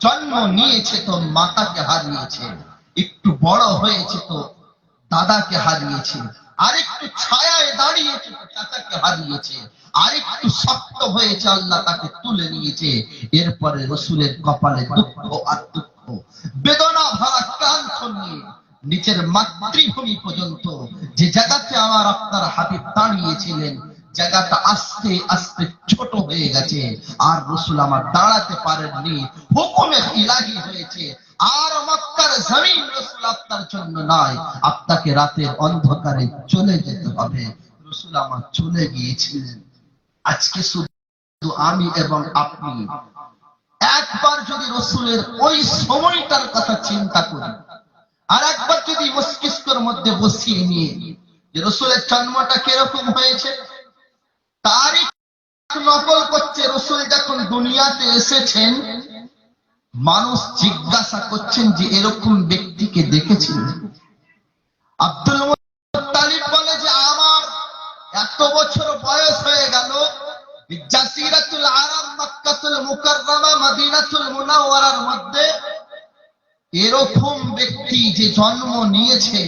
Speaker 1: জন্ম নিয়েছে তো মাতাকে হারিয়েছে, একটু বড় হয়েছে তো দাদাকে হারিয়েছে, আরেকটু ছায়ায় দাঁড়িয়েছে তো চাচাকে হারিয়েছে, আরেকটু শক্ত হয়েছে আল্লাহ তাকে তুলে নিয়েছে। এরপরে রাসূলের কপালে দুঃখ আর দুঃখ, বেদনা ভরা ক্লান্ত নিয়ে নিচের মাতৃভূমি পর্যন্ত যে জায়গাতে আমার আপনার হাবিব দাঁড়িয়েছিলেন, জায়গাটা আস্তে আস্তে ছোট হয়ে গেছে, আর রাসূল আমার দাঁড়াতে পারেননি, হুকুমে ইলাহি হয়েছে। আর মক্কার জমিন রাসূল আপনার জন্য নয়, আপনাকে রাতের অন্ধকারে চলে যেতে হবে। রাসূল আমার চলে গিয়েছিলেন। আজকে শুধু আমি এবং আপনি একবার যদি রাসূলের ওই সময়টার কথা চিন্তা করি, আর একবার যদি মস্তিষ্কের মধ্যে বসিয়ে নিয়ে যে রাসূলের জন্মটা কিরকম হয়েছে, তারই নকল করছে। রাসূল যখন দুনিয়াতে এসেছেন, মানুষ জিজ্ঞাসা করছেন যে এরকম ব্যক্তিকে দেখেছিলেন? আব্দুল মুত্তালিব বলে যে আমার এত বছর বয়স হয়ে গেল, জাসিরাতুল আরব মক্কাতুল মুকাররমা মদিনাতুল মুনাওয়ারার মধ্যে এরকম ব্যক্তি যে জন্ম নিয়েছে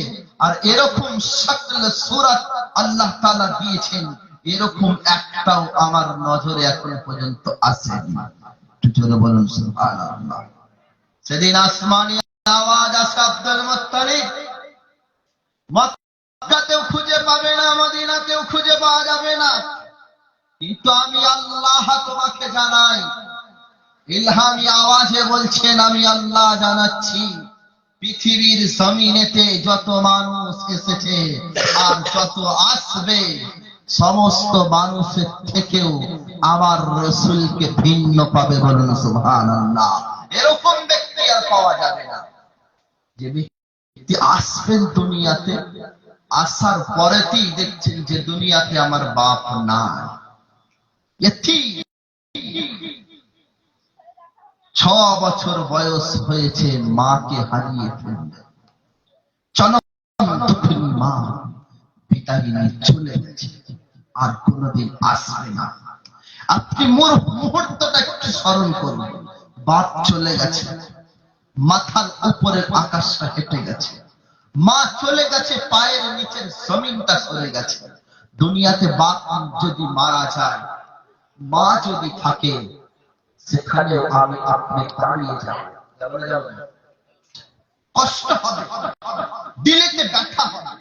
Speaker 1: আর এরকম শাকল সূরত আল্লাহ তাআলা দিয়েছেন, এরকম একটাও আমার নজরে এখন পর্যন্ত আসেনি। একটু জোরে বলুন সুবহানাল্লাহ। সেদিন আসমানি আওয়াজ আসে, আব্দুল মুত্তালিব মক্কাতেও খুঁজে পাবে না, মদিনাতেও খুঁজে পাওয়া যাবে না, কিন্তু আমি আল্লাহ তোমাকে জানাই। ইলহামি আওয়াজে বলছেন, আমি আল্লাহ জানাচ্ছি, পৃথিবীর জমিনেতে যত মানুষ এসেছে আর যত আসবে, সমস্ত মানুষের থেকেও আমার রাসূলকে ভিন্ন পাবে। বলুন সুবহানাল্লাহ। এরকম ব্যক্তি আর পাওয়া যাবে না যে ব্যক্তি আসবেন দুনিয়াতে, আসার পরেতেই দেখছেন যে দুনিয়াতে আমার বাপ নাই। 6 বছর বয়স হয়েছে, মাকে হারিয়ে ফেললেন। জনম দুঃখিনী মা, পিতাহীন চলে গেছে, আর কোনদিন আসবে না। আপনি মুহূর্তটা একটু স্মরণ করুন। বাপ চলে গেছে, মাথার উপরের আকাশটা হেঁটে গেছে, মা চলে গেছে, পায়ের নিচের জমিনটা সরে গেছে। দুনিয়াতে বাপ যদি মারা যায়, মা যদি থাকে, সেখানে আমি আপনি দাঁড়িয়ে যাব, কষ্ট হবে, দিলেতে ব্যথা হবে,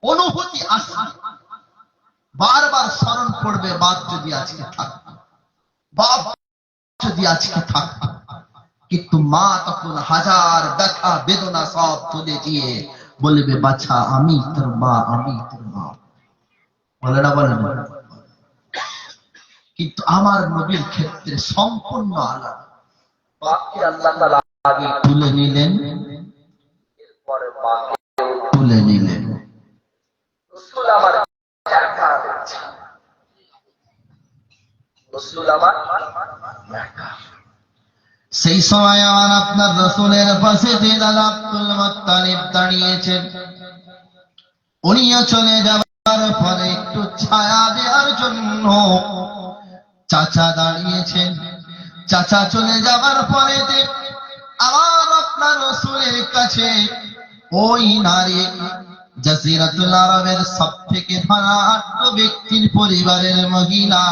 Speaker 1: অনুভূতি আসবে, বারবার স্মরণ করবে বাপ যদি আজকে থাকতো, বাপ যদি আজকে থাকতো। কিন্তু মা তখন হাজার ব্যথা বেদনা সব তুলে দিয়ে বলবে, বাছা আমি তোর মা, আমি তোর মা। বলে না, বলে না? কিন্তু আমার নবীর ক্ষেত্রে সম্পূর্ণ আলাদা। বাপকে আল্লাহ তাআলা আগে তুলে নিলেন, এরপরে মাকে তুলে নিলেন। রাসূল আমার একা আছে, রাসূল আমার একা। সেই সময় আমার আপনার রাসূলের পাশে দাদা আব্দুল মুত্তালিব দাঁড়িয়েছেন। উনিও চলে যাবার পরে একটু ছায়া দেওয়ার জন্য চাচা দাঁড়িয়েছেন। চাচা চলে যাবার পরে আমার আপনার রাসূলের কাছে ওই নারী, জাসিরাতুল আরবের সবথেকে ধনাঢ্য ব্যক্তির পরিবারের মহিলা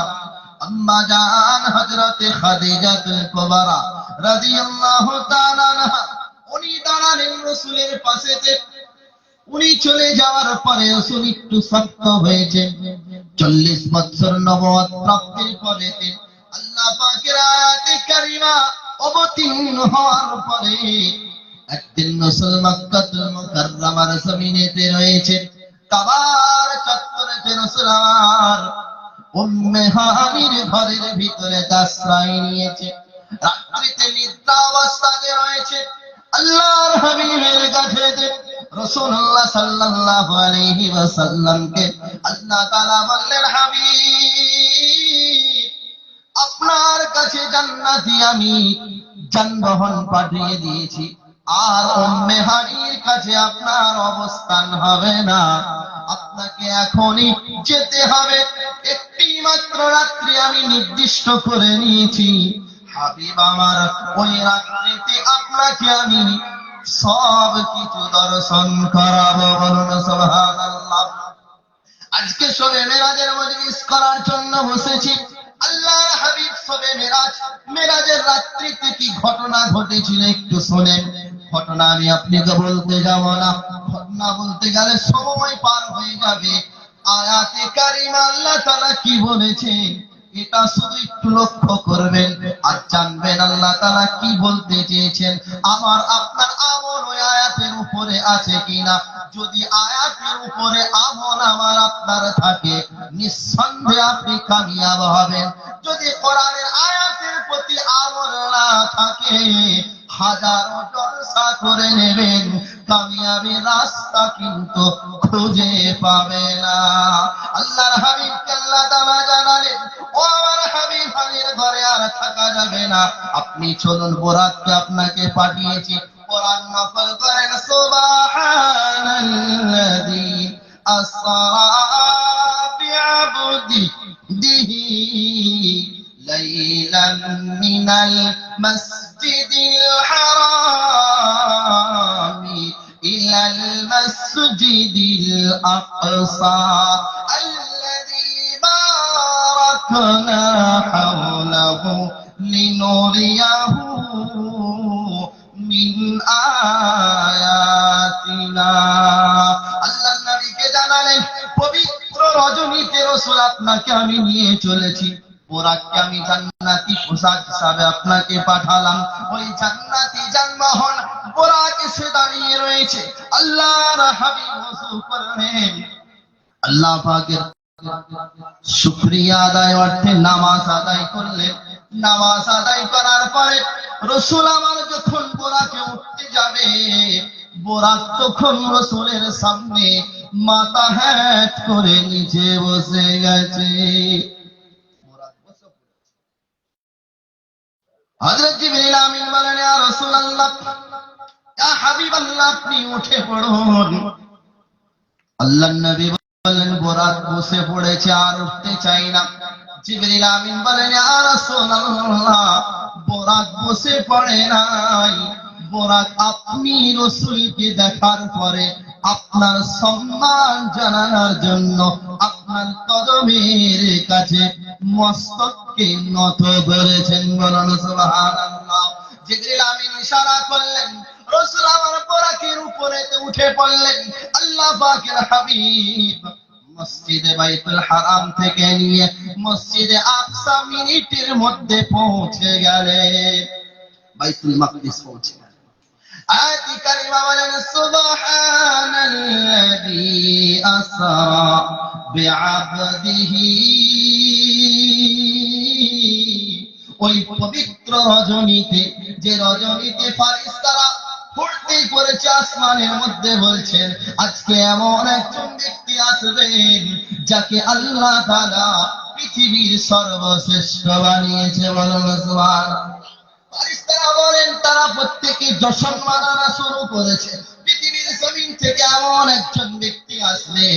Speaker 1: আম্মা জান হযরতে খাদিজাতুল কুবরা রাদিয়াল্লাহু তাআলা আনহা, উনি দাঁড়ালেন রাসূলের পাশে। উনি চলে যাওয়ার পরে রাসূল একটু শক্ত হয়েছে। 40 বছর নবুয়ত প্রাপ্তির পরে আল্লাহ পাকের আয়াতে কারিমা অবতীর্ণ হওয়ার পরে একদিন রাসূল মক্কাতুল মুকাররমার জমিনেতে রয়েছে, কাবার চত্বরেতে রাসূল আমার উম্মে হানির ঘরের ভিতরে আশ্রয় নিয়েছে। রাত্রিতে নিদ্রা অবস্থাতে রয়েছে। আল্লাহর হাবিবের কাছে রাসূলুল্লাহ সাল্লাল্লাহু আলাইহি ওয়াসাল্লামকে আল্লাহ তাআলা বললেন, হাবিব, আপনার কাছে জান্নাতি আমি যানবাহন পাঠিয়ে দিয়েছি, আর উম্মে হানির কাছে আপনার অবস্থান হবে না, আপনাকে এখনই যেতে হবে। একটি মাত্র রাত্রি আমি নির্দিষ্ট করে নিয়েছি, হাবিব আমার, ওই রাত্রিতে আপনাকে আমি সব কিছু দর্শন করাবো। বলুন সুবহানাল্লাহ। আজকে শবে মেরাজের মজলিস করার জন্য বসেছি। আল্লাহর হাবিব শবে মেরাজের রাত্রিতে কি ঘটনা ঘটেছিল একটু শুনেন। ঘটনা আমি আপনাকে বলতে যাব না, ঘটনা বলতে গেলে সময় পার হয়ে যাবে। আয়াতে কারিমা আল্লাহ তাআলা কি বলেছে এটা শুধু একটু লক্ষ্য করবেন আর জানবেন আল্লাহ তাআলা কি বলতে চেয়েছেন। আমার আপনার আমল ওই আয়াতের উপর উপরে আছে কিনা। যদি আয়াতের উপরে আমল আমার আপনার থাকে, নিঃসন্দেহে আপনি কামিয়াব হবেন। যদি কোরআনের আয়াতের প্রতি আমল না থাকে, হাজারো জলসা করে নেবেন, কামিয়াবির রাস্তা কিন্তু খুঁজে পাবে না। আল্লাহর হাবিবকে আল্লাহ তাআলা জানালেন, ও আমার হাবিব, আলীর ঘরে আর থাকা যাবে না, আপনি চলুন, বোরাককে আপনাকে পাঠিয়েছি, কোরআন নকল করেন। সুবহানাল্লাযী আসরা বিআবদিহি লাইলাম মিনাল মাসজিদিল হারামি ইলাল মাসজিদিল আকসা আল্লাযী বারাকনা হাওলাহু লিনুরিয়াহু মিন আয়াতিনা। আল্লাহ নবীকে জানালেন, পবিত্র রজনীতে রাসূল আপনাকে আমি নিয়ে চলেছি, বোরাককে আমি জান্নাতি পোশাক হিসাবে আপনাকে পাঠালাম। ওই জান্নাতি যানবাহন বোরাক এসে দাঁড়িয়ে রয়েছে। আল্লাহর হাবিব ওযু করলেন, আল্লাহ পাকের শুকরিয়া আদায় অর্থে নামাজ আদায় করলেন। নামাজ আদায় করার পরে রাসূল আমার যখন বোরাকে উঠতে যাবে, বোরাক তখন রাসূলের সামনে মাথা হেঁট করে নিচে বসে গেছে। হযরত জিবরিল আমিন বলেন, ইয়া রাসূলুল্লাহ, ইয়া হাবিবাল্লাহ, আপনি উঠে পড়ুন। আল্লাহর নবী বলেন, বোরাক বসে পড়েছে, আর উঠতে চাই না। জিবরিল আমিন বলেন, ইয়া রাসূলুল্লাহ, বোরাক বসে পড়ে নাই, বোরাক আপনি রাসূলকে দেখার পরে আপনার সম্মান জানানোর জন্য আপনার কদমের কাছে মস্তককে নত করেছেন। বলুন সুবহানাল্লাহ। জিবরিল আমিন ইশারা করলেন, রাসূল আমার বোরাকের উপরে উঠে পড়লেন। আল্লাহ পাকের হাবিব মসজিদে বাইতুল হারাম থেকে নিয়ে মসজিদে আকসা মিনিটের মধ্যে পৌঁছে গেলেন, বাইতুল মাকদিস পৌঁছে গেলেন। আয়াতি কারিমা বলেন, সুবহানাল্লাযী আসরা বিআবদিহি, ওই পবিত্র রজনীতে, যে রজনীতে ফেরেশতারা ফুটতে পড়েছে আসমানের মধ্যে, বলছেন আজকে এমন একজন ব্যক্তি আসবেন যাকে আল্লাহ তাআলা পৃথিবীর সর্বশ্রেষ্ঠ বানিয়েছে। বলুন সুবহানাল্লাহ। ফেরেশতারা বলেন, তারা প্রত্যেকে জশন মানানো শুরু করেছে। পৃথিবীর জমিন থেকে এমন একজন ব্যক্তি আসবে,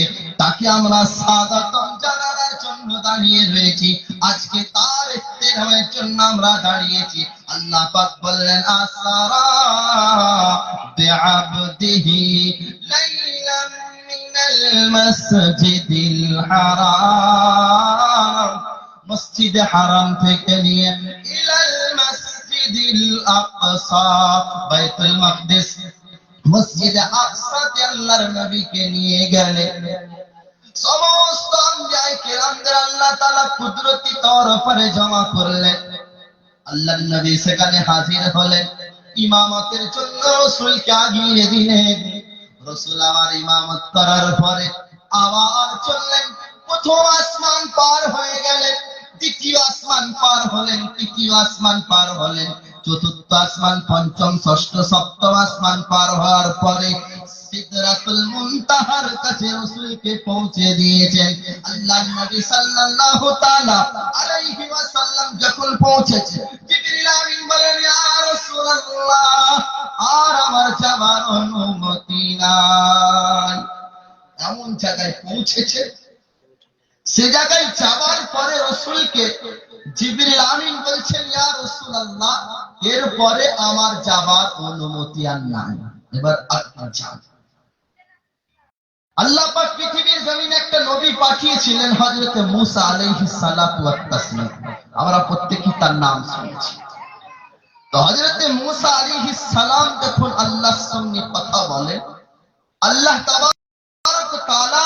Speaker 1: তাকে আমরা স্বাগতম জানানোর জন্য দাঁড়িয়ে রয়েছি, আজকে তার ইত্তেরামের জন্য আমরা দাঁড়িয়েছি। আল্লাহ পাক বললেন, আসরা বিআবদিহি লাইলাম মিনাল মাসজিদিল হারাম, মসজিদে হারাম থেকে নিয়ে ইলাল মাসজিদিল আকসা, বাইতুল মাকদিস, মসজিদে আকসাতে আল্লাহর নবীকে নিয়ে গেলেন। সমস্ত আম্বিয়ায়ে কিরামদের আল্লাহ তাআলা কুদরতি তওর উপরে জমা করলেন। আল্লাহর নবী সেখানে হাজির হলেন, ইমামতের জন্য রাসূলকে আগিয়ে দিলেন। রাসূল আমার ইমামত করার পরে আবার চললেন, প্রথম আসমান পার হয়ে গেলেন, দ্বিতীয় আসমান পার হলেন, তৃতীয় আসমান পার হলেন, চতুর্থ আসমান, পঞ্চম, ষষ্ঠ, সপ্তম আসমান পার হওয়ার পরে সিদরাতুল মুনতাহার কাছে রাসূলকে পৌঁছে দিয়েছেন। আল্লাহর নবী সাল্লাল্লাহু তাআলা আলাইহি ওয়াসাল্লাম যখন পৌঁছেছে, জিবরিল আমিন বলেন, ইয়া রাসূলুল্লাহ, আর আমার যাবার অনুমতি নাই। এমন জায়গায় পৌঁছেছে, সে জায়গায় যাবার পরে রাসূলকে জিবরিল আমিন বলছেন, ইয়া রাসূলুল্লাহ, এরপরে আমার যাবার অনুমতি আর নাই, এবার আপনি যান। আল্লাহ পাক পৃথিবীর জমিনে একটা নবী পাঠিয়েছিলেন, হযরত মূসা আলাইহিস সালাতু ওয়াত তাসলিম। আমরা প্রত্যেকই তার নাম শুনেছি। তো হযরত মূসা আলাইহিস সালাম যখন আল্লাহর সঙ্গে কথা বলেন, আল্লাহ তাবারক ওয়া তাআলা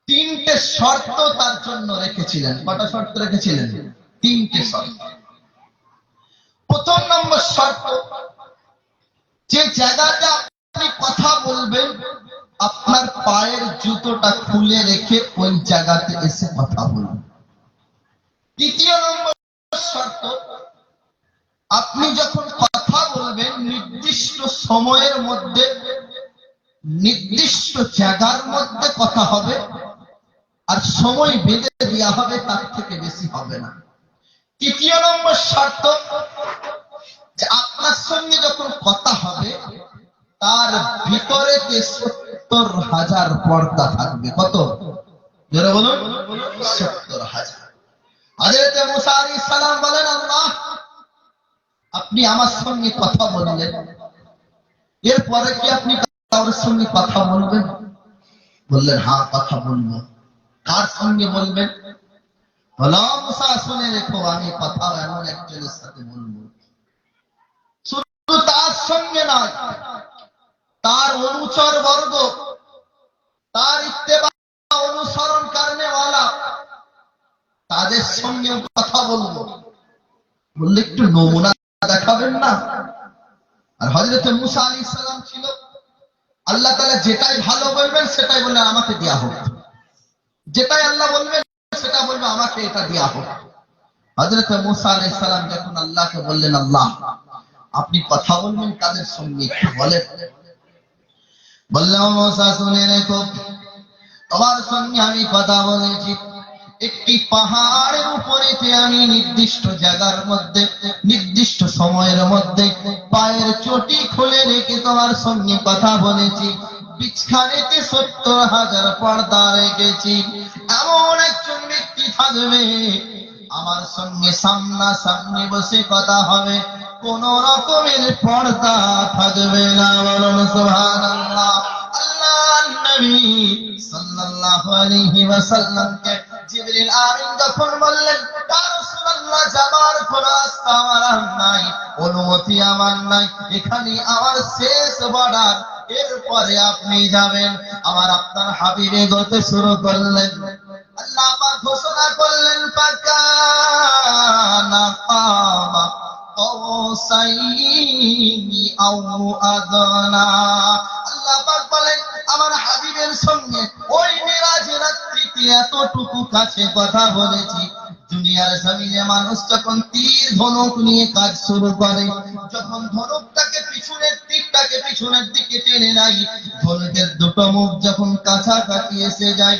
Speaker 1: তিনটে শর্ত তার জন্য রেখেছিলেন। কটা শর্ত রেখেছিলেন? তিনটে শর্ত। প্রথম নম্বর শর্ত, যে জায়গাটা আপনি আপনার পায়ের জুতোটা খুলে রেখে ওই জায়গাতে এসে কথা বলুন। তৃতীয় নম্বর শর্ত, আপনি যখন কথা বলবেন নির্দিষ্ট সময়ের মধ্যে নির্দিষ্ট জায়গার মধ্যে কথা হবে, আর সময় বেঁধে দেওয়া হবে, তার থেকে বেশি হবে না। তৃতীয় নম্বর শর্ত, যে আপনার সঙ্গে যখন কথা হবে তার ভিতরে ৭০,০০০ পর্দা থাকবে। কত? যারা বলুন ৭০,০০০। হযরত মুসা আলাইহিস সালাম বলেন, আল্লাহ আপনি আমার সঙ্গে কথা বললেন, এরপরে কি আপনি কারোর সঙ্গে কথা বলবেন? বললেন হ্যাঁ কথা বলবো। কার সঙ্গে বলবেন? বলো মুসা শুনে রেখো, আমি কথা এমন একজনের সাথে বলবো, শুধু তার সঙ্গে নয়, তার অনুচর বর্গ, তার ইত্তেবা অনুসরণ করনেওয়ালা, তাদের সঙ্গে কথা বলবো। বললে একটু নমুনা দেখাবেন না? আর হযরত মুসা আলাইহিস সালাম ছিল, আল্লাহ তাআলা যেটাই ভালো বলবেন সেটাই বললেন আমাকে দেয়া হোক, যেটাই আল্লাহ বলবেন সেটা বলবে আমাকে এটা দেয়া হোক। হযরত মুসা আলাইহিস সালাম যখন আল্লাহকে বললেন, আল্লাহ আপনি কথা বলবেন কাদের সঙ্গে একটু বলেন। বললাম মুসা শুনে রেখো, তোমার সঙ্গে আমি কথা বলেছি একটি পাহাড়ের উপরেতে, আমি নির্দিষ্ট জায়গার মধ্যে নির্দিষ্ট সময়ের মধ্যে পায়ের চটি খুলে রেখে তোমার সঙ্গে কথা বলেছি। বিছখানেতে ৭০,০০০ পর্দা রেখেছি। এমন একজন ব্যক্তি থাকবে আমার সঙ্গে সামনাসামনি বসে কথা হবে, কোন রকমের পর্দা থাকবে না। বলুন সুবহানাল্লাহ। আল্লাহর নবী সাল্লাল্লাহু আলাইহি ওয়াসাল্লামকে জিবরিল আমিন যখন বললেন, ইয়া রাসূলুল্লাহ যাবার কোনো রাস্তা আমার নাই, অনুমতি আমার নাই, এখানে আমার শেষ বর্ডার, এরপরে আপনি যাবেন। আমার আপনার হাবিবে গতে শুরু করলেন। আল্লাহ পাক ঘোষণা করলেন, ফাকানা কাবা কাওসাইনি আও আদনা। আল্লাহ পাক বলেন আমার হাবিবের সঙ্গে ওই মিরাজের রাত্রিতে এতটুকু কাছে কথা বলেছি। দুনিয়ার জমিনে মানুষ যখন তীর ধনুক নিয়ে কাজ শুরু করে, যখন ধনুকটাকে পিছনের দিকে টেনে নেয়, ধনুকের দুটো মুখ যখন কাছাকাছি এসে যায়,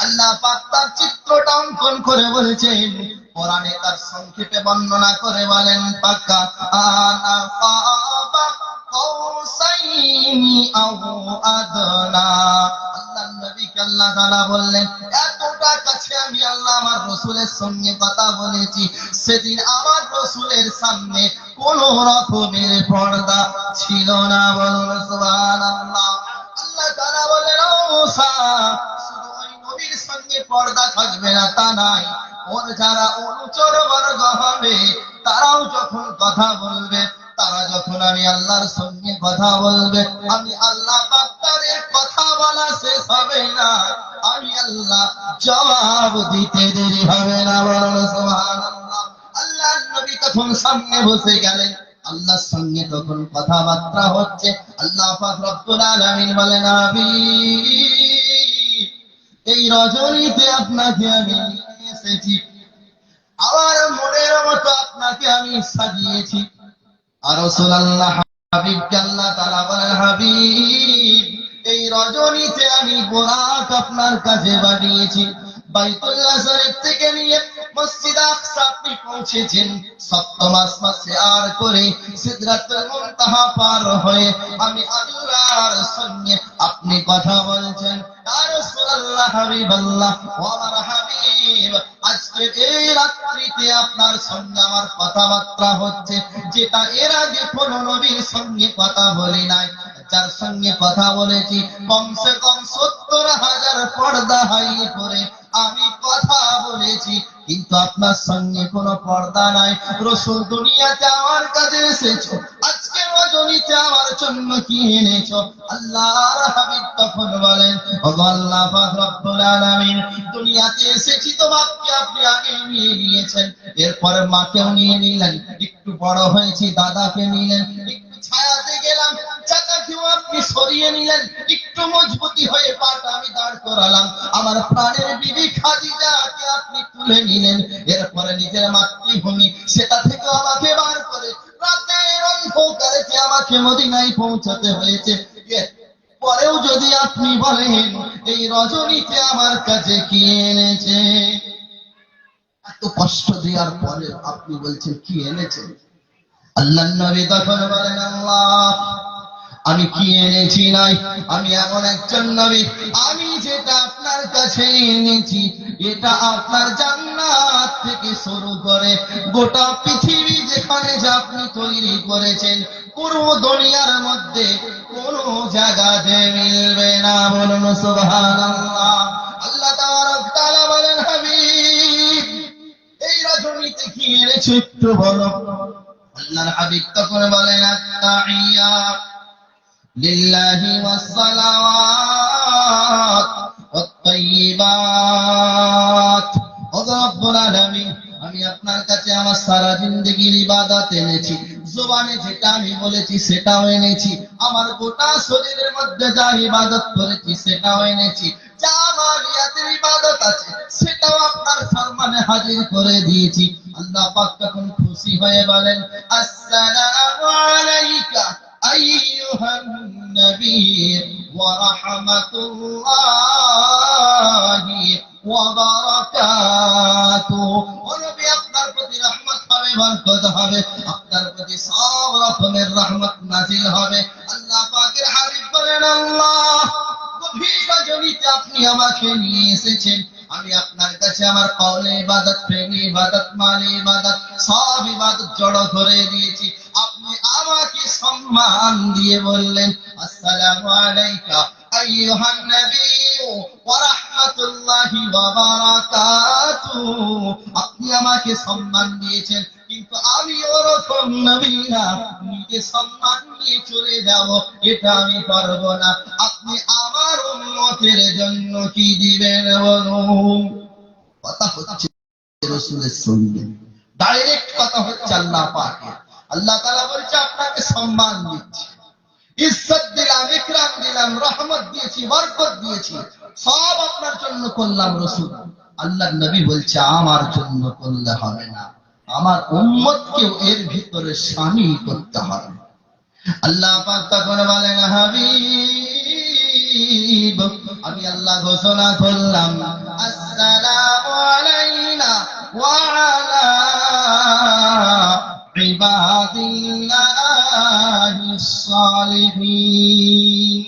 Speaker 1: আল্লাহ পাক তার চিত্রটা অঙ্কন করে বলেছেন। কোরআনে তার সংক্ষেপে বর্ণনা করে বলেন, পাকা আনা কাবা কাওসাইনি আও আদনা। আল্লাহর নবীকে আল্লাহ তাআলা বললেন, এতটা কাছে আমি আল্লাহ আমার রাসূলের সঙ্গে কথা বলেছি, সেদিন আমার রাসূলের সামনে কোন রকমের পর্দা ছিল না। বলুন সুবহানাল্লাহ। আল্লাহ তাআলা বলেন, ও মুসা শুধু ওই নবীর সঙ্গে পর্দা থাকবে না তা নাই, ওর যারা অনুচর বর্গ হবে তারাও যখন কথা বলবে, তারা যখন আমি আল্লাহর সঙ্গে কথা বলবে, আমি আল্লাহ পাক তাদের কথা বলা শেষ হবে না, আমি আল্লাহ জবাব দিতে দেরি হবে না। বলুন সুবহানাল্লাহ। আল্লাহর নবী তখন সামনে বসে গেলেন, আল্লাহর সঙ্গে তখন কথাবার্তা হচ্ছে। আল্লাহ পাক রব্বুল আলামিন বলেন, এই রজনীতে আপনাকে আমি নিয়ে এসেছি, আমার মনের মতো আপনাকে আমি সাজিয়েছি। আর রাসূলুল্লাহ হাবিবকে আল্লাহ তাআলা বলেন, হাবিব এই রজনীতে আমি বোরাক আপনার কাছে বানিয়েছি। বাইতুল্লাহ শরীফ থেকে নিয়ে মসজিদ আকসা আপনি পৌঁছেছেন, সপ্তম আসমান শেয়ার করে সিদরাতুল মুনতাহা পার হয়ে আমি আল্লাহর সঙ্গে আপনি কথা বলছেন। ইয়া রাসূলুল্লাহ হাবিবাল্লাহ, ও আমার হাবিব আজকে এই রাত্রিতে আপনার সঙ্গে আমার কথাবার্তা হচ্ছে, যেটা এর আগে কোন নবীর সঙ্গে কথা বলি নাই। যার সঙ্গে কথা বলেছি কমসে কম ৭০,০০০ পর্দা হাই করে আমি কথা বলেছি, কিন্তু আপনার সঙ্গে কোনো পর্দা নাই। রাসূল দুনিয়াতে আমার কাছে এসেছো, আজকে রজনীতে আমার জন্য কি এনেছো? আল্লাহর হাবিব তখন বলেন, ওগো আল্লাহ পাক রব্বুল আলামিন, দুনিয়াতে এসেছি তো বাপকে আপনি আগে নিয়ে নিয়েছেন, এরপর মাকেও নিয়ে নিলেন, একটু বড় হয়েছি দাদাকে নিলেন, একটু ছায়াতে গেলাম চাকাকেও আপনি সরিয়ে নিলেন, একটু মজবুতি হয়ে পাটা আমি দাঁড় করালাম, আমার প্রাণের বিবি খাদিজাকে আপনি তুলে নিলেন, এরপরে নিজের মাতৃভূমি সেটা থেকে আমাকে বার করে রাতের অন্ধকারে আমাকে মদিনায় পৌঁছাতে হয়েছে। পরেও যদি আপনি বলেন এই রজনীতে আমার কাছে কি এনেছে, এত কষ্ট দেওয়ার পরে আপনি বলছেন কি এনেছেন? আল্লাহর নবী তখন বলেন, আল্লাহ আমি কি এনেছি নাই, আমি এমন একজন নবী, আমি যেটা আপনার কাছে এনেছি এটা আপনার জান্নাত থেকে শুরু করে গোটা পৃথিবী যেখানে যা আপনি তৈরি করেছেন পুরো দুনিয়ার মধ্যে কোনো জায়গাতে মিলবে না। বলুন সুবহানাল্লাহ। আল্লাহ তাআলা বলেন, হাবিব এই রজনীতে কি এনেছো একটু বলো। আল্লাহর হাবিব তখন বলেন, আত্তাহিয়া লিল্লাহি ওয়াস সালাওয়াত ওয়াত তাইয়্যিবাত। ও রব্বুল আলামিন, আমি আপনার কাছে আমার সারা জিন্দেগির ইবাদত এনেছি, জবানে যেটা আমি বলেছি সেটাও এনেছি, আমার গোটা শরীরের মধ্যে যা ইবাদত করেছি সেটাও এনেছি, যা আমার ইয়াতের ইবাদত আছে সেটাও আপনার সম্মানে হাজির করে দিয়েছি। আল্লাহ পাক তখন খুশি হয়ে বলেন, আসসালামু আলাইকা আইয়ুহান নবী ওয়া রাহমাতুল্লাহি ওয়া বারাকাতুহু। ও নবী, আপনার প্রতি রহমত হবে, বরকত হবে, আপনার প্রতি সব রকমের রহমত নাযিল হবে। আল্লাহ পাকের হাবিব বলেন, আল্লাহ গভীর রজনীতে আপনি আমাকে নিয়ে এসেছেন, আমি আপনার কাছে আমার কওলে ইবাদত, প্রেমে ইবাদত, মানে ইবাদত, সব ইবাদত জড়ো করে দিয়েছি। আপনি আমাকে সম্মান দিয়ে বললেন, আসসালামু আলাইকা আইয়ুহান নবী ওয়া রাহমাতুল্লাহি ওয়া বারাকাতুহু। আপনি আমাকে সম্মান দিয়েছেন, কিন্তু আমি ওরকম নবী না নিজে সম্মান নিয়ে চলে যাব, এটা আমি পারবো না। আপনি আমার উম্মতের জন্য কি দিবেন বলুন। কথা হচ্ছে রাসূলের সঙ্গে ডাইরেক্ট কথা হচ্ছে আল্লাহ পাকের। আল্লাহ তাআলা বলছে আপনাকে সম্মান দিচ্ছি, ইজ্জত দিলাম, ইকরাম দিলাম, রহমত দিয়েছি, বরকত দিয়েছি, সব আপনার জন্য করলাম রাসূল। আল্লাহর নবী বলছে আমার জন্য করলে হবে না, আমার উম্মতকেও এর ভিতরে শামিল করতে হবে। আল্লাহ পাক তখন বলেন, হাবিব আমি আল্লাহ ঘোষণা করলাম, আসসালামু আলাইনা ওয়া আলা ইবাদিল্লাহিস সালিহিন।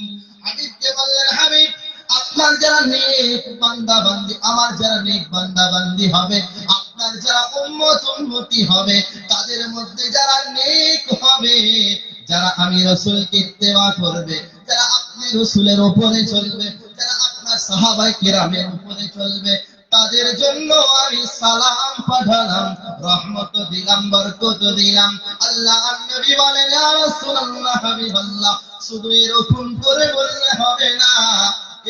Speaker 1: হাবিবকে বললেন, হাবিব আপনার যারা নেক বান্দা বান্দি, আমার যারা নেক বান্দা বান্দি হবে, আপনার যারা উম্মতি হবে, তাদের মধ্যে যারা নেক হবে, যারা আমি রাসূলকে ইত্তেবা করবে, যারা আপনি রাসূলের উপরে চলবে, যারা আপনার সাহাবায়ে কেরামের উপরে চলবে, তাদের জন্য আমি সালাম পাঠালাম, রহমত দিলাম, বরকত দিলাম। আল্লাহ নবী বলেন, ইয়া রাসূলুল্লাহ, হাবিবাল্লাহ শুধু এরকম করে বললে হবে না,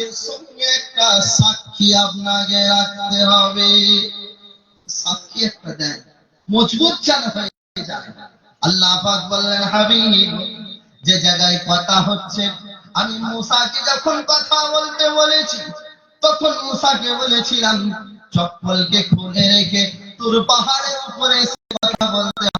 Speaker 1: এর সঙ্গে একটা সাক্ষী আপনাকে রাখতে হবে। সাক্ষী একটা দেন, মজবুত যেন হয়ে যায়। আল্লাহ পাক বললেন, হাবিব যে জায়গায় কথা হচ্ছে, আমি মুসাকে যখন কথা বলতে বলেছি তখন মুসাকে বলেছিলাম চপ্পলকে খুলে রেখে তোর পাহাড়ের উপরে কথা বলতে হবে।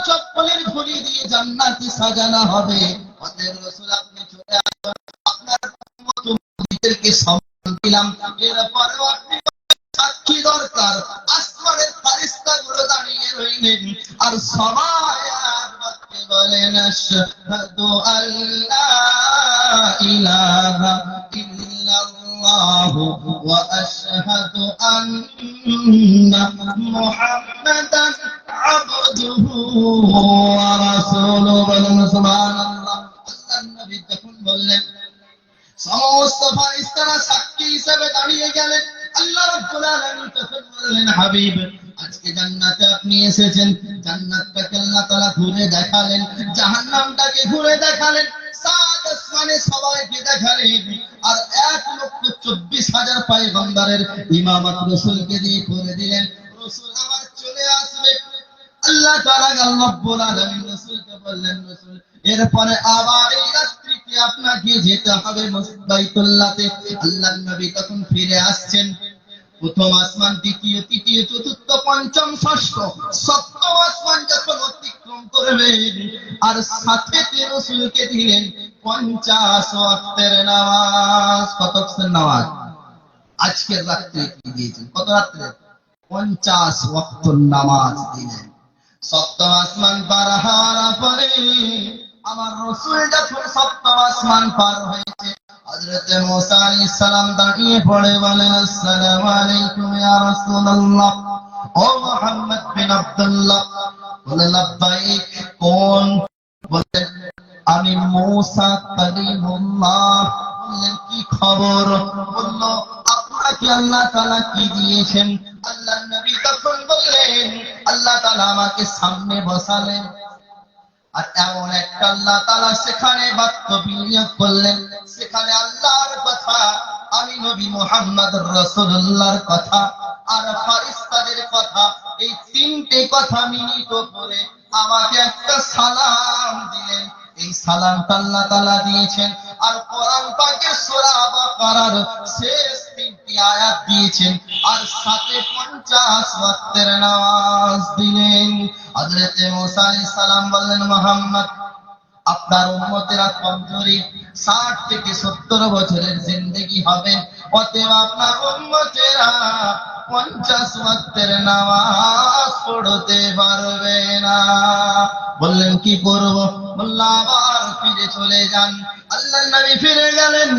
Speaker 1: চপ্পলের খুলি দিয়ে জান্নাতি সাজানো হবে। অতএব রাসূল আপনি চলে আসুন, আপনার উম্মতদেরকে সম্মান দিলাম, এরপরেও আপনি সাক্ষী দরকার। আসমানের ফেরেশতাগুলো দাঁড়িয়ে রইলেন আর সবাই একবারে বলেন, আশহাদু আল্লা ইলাহা ইল্লাল্লাহু ওয়া আশহাদু আন্না মুহাম্মাদান আবদুহু ওয়া রাসূলুহু। বলুন সুবহানাল্লাহ। আল্লাহর নবী যখন বললেন, সমস্ত ফেরেশতারা সাক্ষী হিসেবে দাঁড়িয়ে গেলেন। আল্লাহ রাব্বুল আলামিন তখন বললেন, হাবিব আজকে জান্নাতে আপনি এসেছেন, জান্নাতটাকে আল্লাহ তাআলা ঘুরে দেখালেন, জাহান্নামটাকে ঘুরে দেখালেন, সাত আসমানে সবাইকে দেখালেন, আর 1,24,000 পয়গম্বরের ইমামত রাসূলকে দিয়ে করে দিলেন। রাসূল আমার চলে আসবে। আল্লাহ তাআলা রব্বুল আলামিন রাসূলকে বললেন, রাসূল এরপরে আবার এই রাত্রিতে আপনাকে যেতে হবে বাইতুল্লাহতে। আল্লাহর নবী তখন ফিরে আসছেন। প্রথম আসমান, দ্বিতীয়, তৃতীয়, চতুর্থ, পঞ্চম, ষষ্ঠ, সপ্তম আসমান যখন অতিক্রম করবেন, আর সাথে রাসূলকে দিলেন 50 ওয়াক্তের নামাজ। কত ওয়াক্তের নামাজ? আজকের রাত্রে কি দিয়েছেন? কত রাত্রে? 50 ওয়াক্ত নামাজ দিলেন। সপ্তম আসমান পার হওয়ার পরে আমার রাসূল যখন সপ্তম আসমান পার হয়েছে, হযরত মুসা আলাইহিস সালাম দাঁড়িয়ে পড়ে বলেন, আসসালামু আলাইকুম ইয়া রাসূলুল্লাহ। ও মুহাম্মদ বিন আব্দুল্লাহ। বলে লাব্বাইক। কোন? বলেন আমি মুসা কালিমুল্লাহ। বললেন কি খবর? বলল আপনাকে আল্লাহ তাআলা কি দিয়েছেন? আল্লাহর নবী তখন বললেন, আল্লাহ তাআলা আমাকে সামনে বসালেন, আর এমন একটা আল্লাহ তাআলা সেখানে বাক্য বিনিয়োগ করলেন, সেখানে আল্লাহর কথা, আমি নবী মুহাম্মদ রাসূলুল্লাহর কথা আর ফেরেশতাদের কথা, এই তিনটে কথা মিলিত করে আমাকে একটা সালাম দিলেন। এই সালামটা আল্লাহ তাআলা দিয়েছেন। আর কোরআন পাকের সূরা বাকারার শেষ তিনটি আয়াত দিয়েছেন, আর সাথে 50 ওয়াক্তের নামাজ দিলেন। হযরত মুসা আলাইহিস সালাম বললেন, মুহাম্মদ আপনার উম্মতেরা কমজোরি, 60 থেকে 70 বছরের জিন্দেগি হবে, অতএব আপনার উম্মতেরা 50 ওয়াক্তের নামাজ পড়তে পারবে না। বললেন কি করব? বললাম আবার ফিরে চলে যান। আল্লাহর নবী ফিরে গেলেন,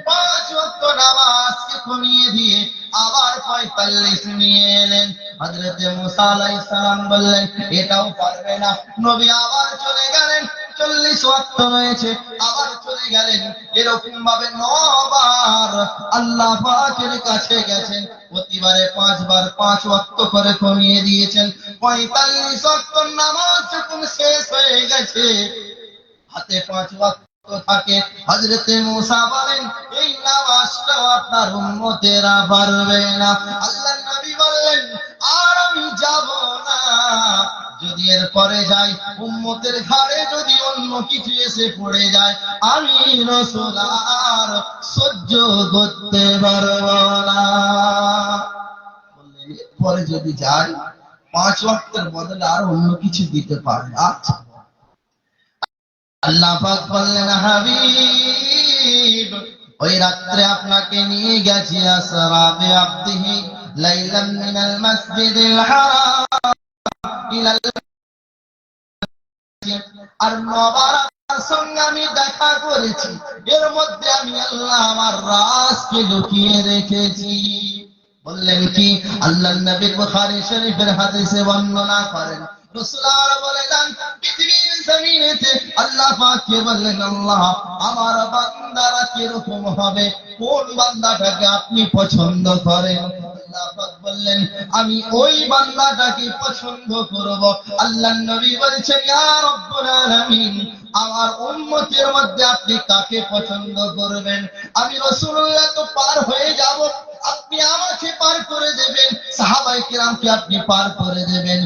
Speaker 1: 5 ওয়াক্ত নামাজকে কমিয়ে দিয়ে আবার 45 নিয়ে এলেন। হযরত মুসা আলাইহিস সালাম বললেন এটাও পারবে না। নবী আবার চলে গেলেন, 40 ওয়াক্ত রয়েছে, আবার চলে গেলেন। এরকম ভাবে 9 বার আল্লাহ পাকের কাছে গেছেন, প্রতিবারে 5 বার 5 ওয়াক্ত করে কমিয়ে দিয়েছেন। 45 ওয়াক্ত নামাজ যখন শেষ হয়ে গেছে, হাতে 5 ওয়াক্ত থাকে। হযরত মুসা বলেন এই নামাজটা আপনার উম্মতেরা পারবে না। আল্লাহর নবী বললেন আর আমি যাব না, যদি এর পরে যাই উম্মতের ঘাড়ে যদি অন্য কিছু এসে পড়ে যায়, আমি রাসূল আর সহ্য করতে পারব না। বললেন পরে যদি যাই 5 ওয়াক্তের বদলে আর অন্য কিছু দিতে পারে। আচ্ছা। আল্লাহ পাক বললেন হাবিব ওই রাত্রে আপনাকে নিয়ে গেছি আসরা বিআবদিহি লাইলাম মিনাল মাসজিদিল হারাম ইলাল, আর নবারার সঙ্গে আমি দেখা করেছি, এর মধ্যে আমি আল্লাহ আমার রাজকে লুকিয়ে রেখেছি। বললেন কি? আল্লাহর নবী বুখারী শরীফের হাদিসে বর্ণনা করেন, রাসূল বলেন পৃথিবীর জমিনেতে আল্লাহ পাককে বললেন আল্লাহ আমার বান্দারা কিরকম হবে, কোন বান্দাটাকে আপনি পছন্দ করেন? আল্লাহ পাক বললেন আমি ওই বান্দাটাকে পছন্দ করব। আল্লাহর নবী বলেছেন ইয়া রাব্বুল আলামিন আমার উম্মতের মধ্যে আপনি কাকে পছন্দ করবেন? আমি রাসূলুল্লাহ তো পার হয়ে যাব, আপনি আমাকে পার করে দেবেন, সাহাবায়ে কিরামকে আপনি পার করে দেবেন।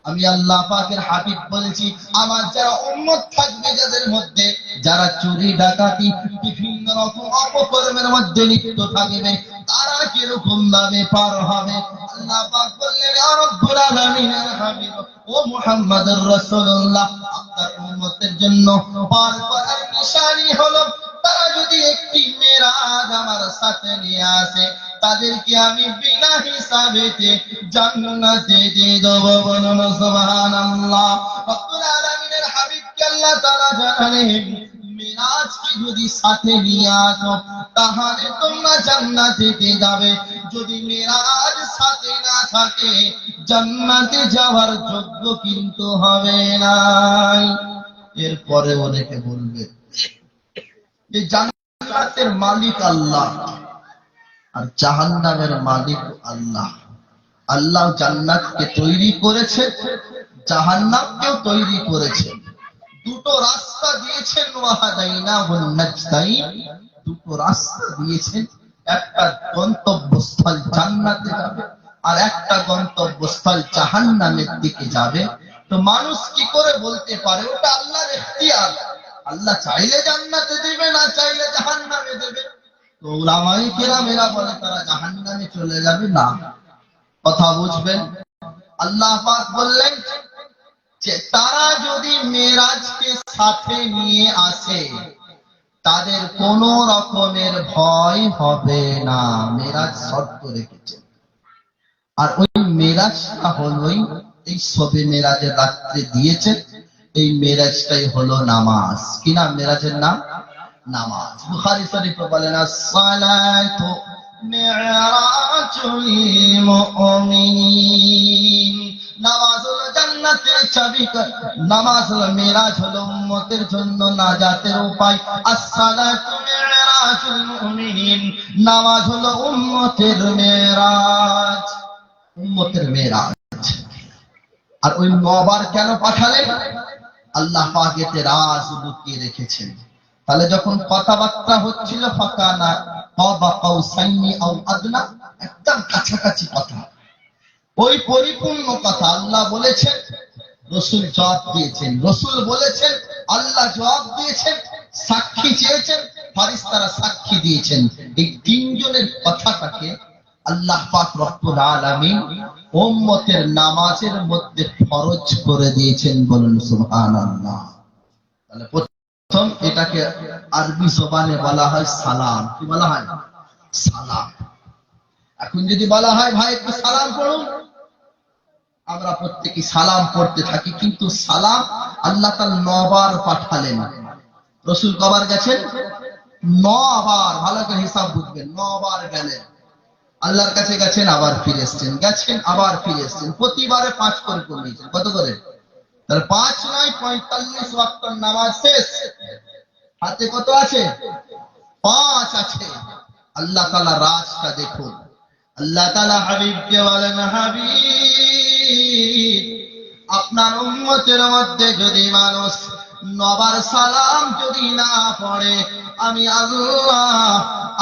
Speaker 1: আমি আল্লাহ পাকের হাবিব বলছি আমার যারা উম্মত থাকবে, যাদের মধ্যে যারা চুরি ডাকাতি বিভিন্ন রকম অপকর্মের মধ্যে লিপ্ত থাকবে, তারা কিরকম ভাবে পার হবে? আল্লাহ পাক বললেন ইয়া রাব্বুল আলামিনের হাবিব ও মুহাম্মদুর রাসূলুল্লাহ আপনার উম্মতের জন্য পার করার নিশানি হলো তারা যদি একটি মেরাজ আমার সাথে নিয়ে আসে, তাদেরকে আমি বিনা হিসাবেতে জান্নাতে দিয়ে দেব। বলুন সুবহানাল্লাহ। রব্বুল আলামিনের হাবিবকে আল্লাহ তাআলা জানালেন মিরাজকে যদি সাথে নিয়ে আসো তাহলে তোমরা জান্নাতে যাবে, যদি মিরাজ সাথে না থাকে জান্নাতে যাওয়ার যোগ্য কিন্তু হবে না। এরপরে অনেকে বলবে যে জান্নাতের মালিক আল্লাহ আর জাহান্নামের মালিক আল্লাহ, আল্লাহ জান্নাতকে তৈরি করেছে, জাহান্নামকেও তৈরি করেছে। দুটো রাস্তা দিয়েছেন, ওয়াহাদাইনাহুন নাজদাইন, দুটো রাস্তা দিয়েছেন। একটা গন্তব্যস্থল জান্নাতে যাবে, আর একটা গন্তব্যস্থল জাহান্নামের দিকে যাবে। তো মানুষ কি করে বলতে পারে ওটা আল্লাহর ইখতিয়ার? আল্লাহ চাইলে জান্নাতে দেবে, না চাইলে জাহান্নামে দেবে। তো উলামায়ে কেরামেরা বলে তারা জাহান্নামে চলে যাবে না। কথা বুঝবেন? আল্লাহ পাক বললেন যে তারা যদি মেরাজকে সাথে নিয়ে আসে তাদের কোন রকমের ভয় হবে না। মেরাজ শর্ত রেখেছেন। আর ওই মেরাজটা হলোই এই শবে মেরাজের রাত্রে দিয়েছে। এই মেরাজটাই হলো নামাজ। কি নাম মেরাজের নাম? নামাজ। বুখারী শরীফে বলেন as-salatu mi'rajul mu'minin। নামাজ হলো জান্নাতের চাবিকাঠি, নামাজ হলো মেরাজ, হলো উম্মতের জন্য নাজাতের উপায়। as-salatu mi'rajul mu'minin, নামাজ হলো উম্মতের মেরাজ, উম্মতের মেরাজ। আর ওই 9 বার কেন পাঠালেন? আল্লাহ পাক এতে রাজ লুকিয়ে রেখেছেন। তাহলে যখন কথাবার্তা হচ্ছিল ফাকানা কাবা কাউসাইনি আও আদনা, একদম কাছাকাছি কথা, ওই পরিপূর্ণ কথা। আল্লাহ বলেছেন, রাসূল জবাব দিয়েছেন, রাসূল বলেছেন, আল্লাহ জবাব দিয়েছেন, সাক্ষী চেয়েছেন, ফেরেশতারা সাক্ষী দিয়েছেন। এই তিনজনের কথাটাকে আল্লাহ পাক রব্বুল আলামিন উম্মতের নামাজের মধ্যে ফরজ করে দিয়েছেন। বলুন সুবহানাল্লাহ। তাহলে প্রথম এটাকে আরবি জবানে বলা হয় সালাম। কি বলা হয়? সালাম। এখন যদি বলা হয় ভাই একটু সালাম পড়ুন, আমরা প্রত্যেকে সালাম পড়তে থাকি, কিন্তু সালাম আল্লাহ তাআলা 9 বার পাঠালেন। রাসূল কবার গেছেন? 9 বার। ভালো করে হিসাব বুঝবেন। 9 বার গেলেন, আল্লাহর কাছে গেছেন, আবার ফিরে এসেছেন, গেছেন, আবার ফিরে এসেছেন। প্রতিবারে 5 করে নিয়েছেন। কত করে? তাহলে 5 নয় 45 ওয়াক্ত নামাজ শেষ। হাতে কত আছে? 5 আছে। আল্লাহ তাআলা রাজটা দেখুন। আল্লাহ তাআলা হাবিবকে বলেন, হাবিব আপনার উম্মতের মধ্যে যদি মানুষ 9 বার সালাম যদি না পড়ে, আমি আল্লাহ